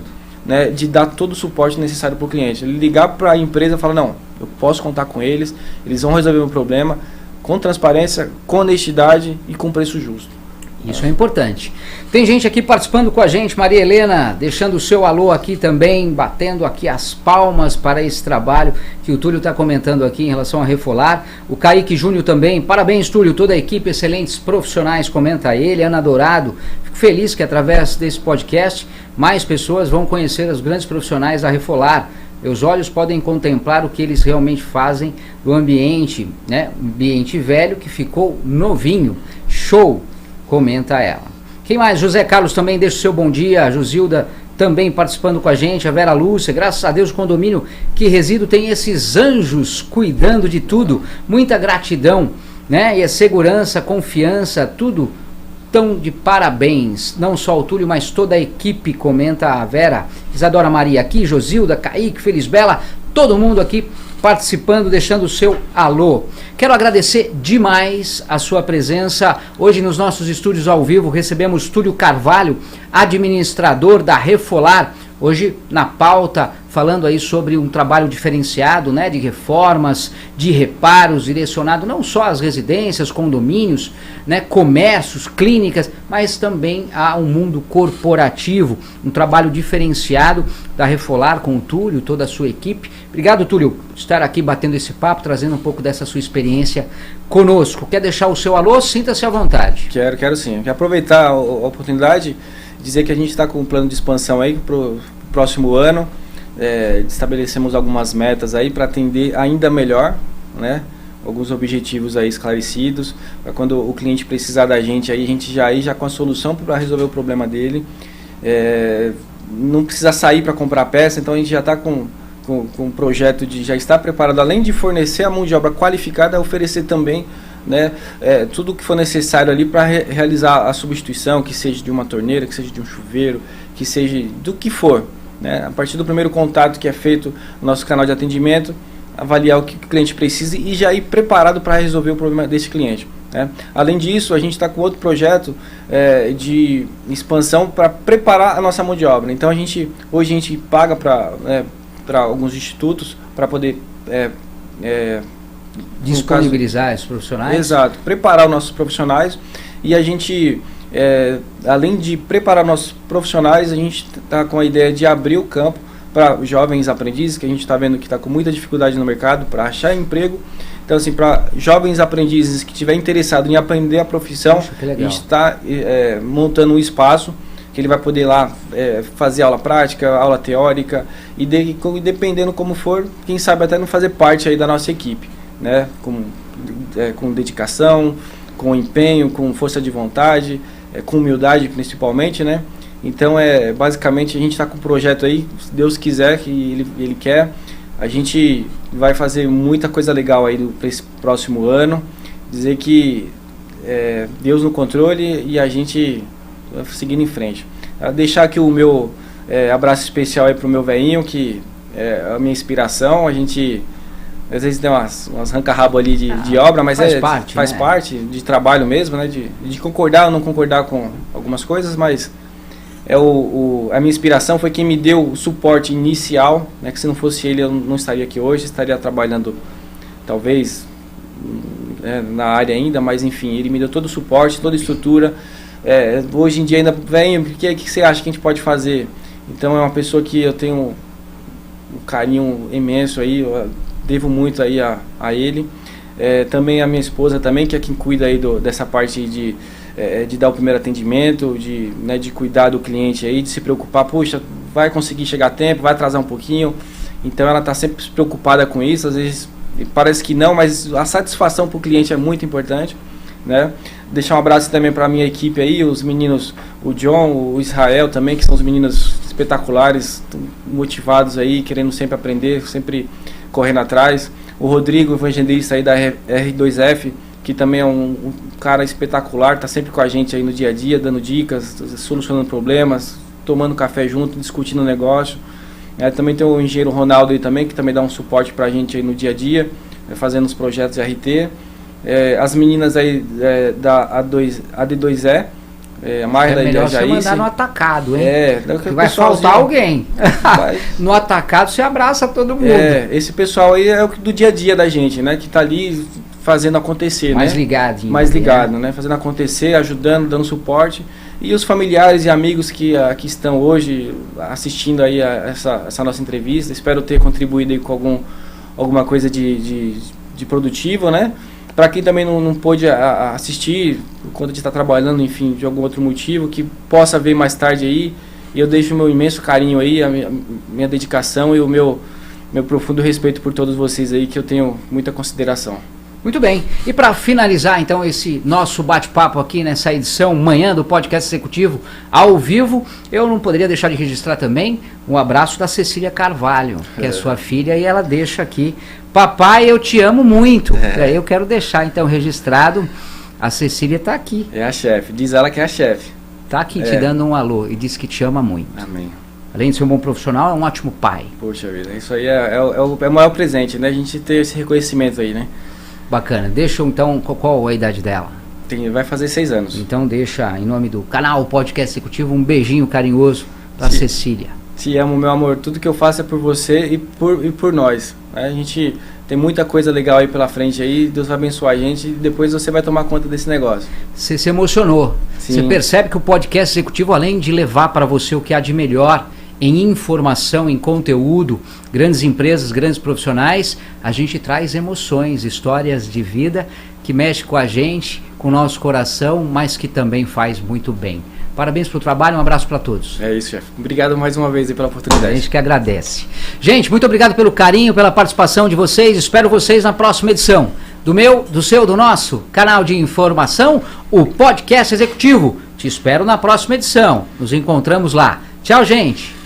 né, de dar todo o suporte necessário para o cliente. Ele ligar para a empresa e falar, não, eu posso contar com eles, eles vão resolver o meu problema com transparência, com honestidade e com preço justo. Isso é importante. Tem gente aqui participando com a gente, Maria Helena, deixando o seu alô aqui também, batendo aqui as palmas para esse trabalho que o Túlio está comentando aqui em relação a Refolar. O Kaique Júnior também, parabéns Túlio, toda a equipe, excelentes profissionais, comenta ele. Ana Dourado, fico feliz que através desse podcast mais pessoas vão conhecer os grandes profissionais da Refolar. Meus olhos podem contemplar o que eles realmente fazem do ambiente, né? Ambiente velho que ficou novinho. Show! Comenta ela. Quem mais? José Carlos também deixa o seu bom dia. A Josilda também participando com a gente. A Vera Lúcia, graças a Deus o condomínio que resido tem esses anjos cuidando de tudo. Muita gratidão, né? E a segurança, confiança, tudo tão de parabéns. Não só o Túlio, mas toda a equipe, comenta a Vera. Isadora Maria aqui, Josilda, Kaique, Felisbela, todo mundo aqui participando, deixando o seu alô. Quero agradecer demais a sua presença. Hoje nos nossos estúdios ao vivo recebemos Túlio Carvalho, administrador da Refolar. Hoje na pauta, falando aí sobre um trabalho diferenciado, né, de reformas, de reparos, direcionado não só às residências, condomínios, né, comércios, clínicas, mas também ao mundo corporativo. Um trabalho diferenciado da Refolar com o Túlio, toda a sua equipe. Obrigado, Túlio, por estar aqui batendo esse papo, trazendo um pouco dessa sua experiência conosco. Quer deixar o seu alô? Sinta-se à vontade. Quero sim. Quero aproveitar a oportunidade, dizer que a gente está com um plano de expansão aí para o próximo ano. Estabelecemos algumas metas aí para atender ainda melhor, né? Alguns objetivos aí esclarecidos, para quando o cliente precisar da gente aí, a gente já com a solução para resolver o problema dele. Não precisa sair para comprar peça, então a gente já está com um projeto de já estar preparado, além de fornecer a mão de obra qualificada, oferecer também, né, tudo o que for necessário ali para realizar a substituição, que seja de uma torneira, que seja de um chuveiro, que seja do que for, né? A partir do primeiro contato que é feito no nosso canal de atendimento, avaliar o que o cliente precisa e já ir preparado para resolver o problema desse cliente, né? Além disso, a gente está com outro projeto de expansão para preparar a nossa mão de obra. Então hoje a gente paga para alguns institutos para poder disponibilizar os profissionais. Exato, preparar os nossos profissionais. E a gente, além de preparar nossos profissionais, a gente está com a ideia de abrir o campo para jovens aprendizes, que a gente está vendo que está com muita dificuldade no mercado para achar emprego. Então, assim, para jovens aprendizes que estiverem interessados em aprender a profissão, a gente está montando um espaço que ele vai poder lá fazer aula prática, aula teórica, e dependendo como for, quem sabe até não fazer parte aí da nossa equipe, né? Com dedicação, com empenho, com força de vontade, com humildade principalmente, né? Então, basicamente, a gente está com um projeto aí, se Deus quiser, que ele quer, a gente vai fazer muita coisa legal aí para esse próximo ano, dizer que Deus no controle e a gente vai seguindo em frente. Deixar aqui o meu abraço especial aí pro meu velhinho, que é a minha inspiração. A gente às vezes tem umas arranca-rabo ali de obra, mas faz parte de trabalho mesmo, né? De concordar ou não concordar com algumas coisas, mas a minha inspiração foi quem me deu o suporte inicial, né? Que se não fosse ele eu não estaria aqui hoje, estaria trabalhando talvez na área ainda, mas enfim, ele me deu todo o suporte, toda a estrutura. Hoje em dia ainda vem, o que você acha que a gente pode fazer? Então é uma pessoa que eu tenho um carinho imenso aí, eu devo muito aí a ele. Também a minha esposa também, que é quem cuida aí dessa parte de dar o primeiro atendimento, de cuidar do cliente aí, de se preocupar, puxa, vai conseguir chegar a tempo, vai atrasar um pouquinho. Então ela está sempre preocupada com isso, às vezes parece que não, mas a satisfação para o cliente é muito importante, né? Deixar um abraço também para a minha equipe aí, os meninos, o John, o Israel também, que são os meninos espetaculares, motivados aí, querendo sempre aprender, sempre correndo atrás. O Rodrigo, evangelista aí da R2F, que também é um cara espetacular, está sempre com a gente aí no dia a dia, dando dicas, solucionando problemas, tomando café junto, discutindo o negócio. Também tem o engenheiro Ronaldo aí também, que também dá um suporte pra gente aí no dia a dia, fazendo os projetos de RT. As meninas aí da AD2E, a Marla e a Jair. Você mandar no atacado, hein? Vai pessoalzinho. faltar alguém. No atacado você abraça todo mundo. Esse pessoal aí é o do dia a dia da gente, né? Que tá ali fazendo acontecer, mais né? Ligadinho. Mais ligado, né? Fazendo acontecer, ajudando, dando suporte. E os familiares e amigos que aqui estão hoje assistindo aí a essa nossa entrevista. Espero ter contribuído aí com alguma coisa de produtivo, né? Para quem também não pôde assistir, quando a gente está trabalhando, enfim, de algum outro motivo, que possa ver mais tarde aí. E eu deixo o meu imenso carinho aí, a minha dedicação e o meu profundo respeito por todos vocês aí, que eu tenho muita consideração. Muito bem. E para finalizar, então, esse nosso bate-papo aqui nessa edição manhã do Podcast Executivo ao vivo, eu não poderia deixar de registrar também um abraço da Cecília Carvalho, que é sua filha, e ela deixa aqui: papai, eu te amo muito. Eu quero deixar, então, registrado. A Cecília está aqui. É a chefe. Diz ela que é a chefe. Está aqui te dando um alô e diz que te ama muito. Amém. Além de ser um bom profissional, é um ótimo pai. Poxa vida, isso aí é o maior presente, né? A gente ter esse reconhecimento aí, né? Bacana. Deixa então, qual a idade dela? Vai fazer 6 anos. Então deixa, em nome do canal Podcast Executivo, um beijinho carinhoso pra Cecília. Te amo, meu amor. Tudo que eu faço é por você e por nós. A gente tem muita coisa legal aí pela frente aí. Deus vai abençoar a gente e depois você vai tomar conta desse negócio. Você se emocionou. Sim. Você percebe que o Podcast Executivo, além de levar para você o que há de melhor em informação, em conteúdo, grandes empresas, grandes profissionais, a gente traz emoções, histórias de vida que mexe com a gente, com o nosso coração, mas que também faz muito bem. Parabéns pelo trabalho, um abraço para todos. É isso, chefe. Obrigado mais uma vez aí pela oportunidade. A gente que agradece. Gente, muito obrigado pelo carinho, pela participação de vocês. Espero vocês na próxima edição do nosso canal de informação, o Podcast Executivo. Te espero na próxima edição. Nos encontramos lá. Tchau, gente.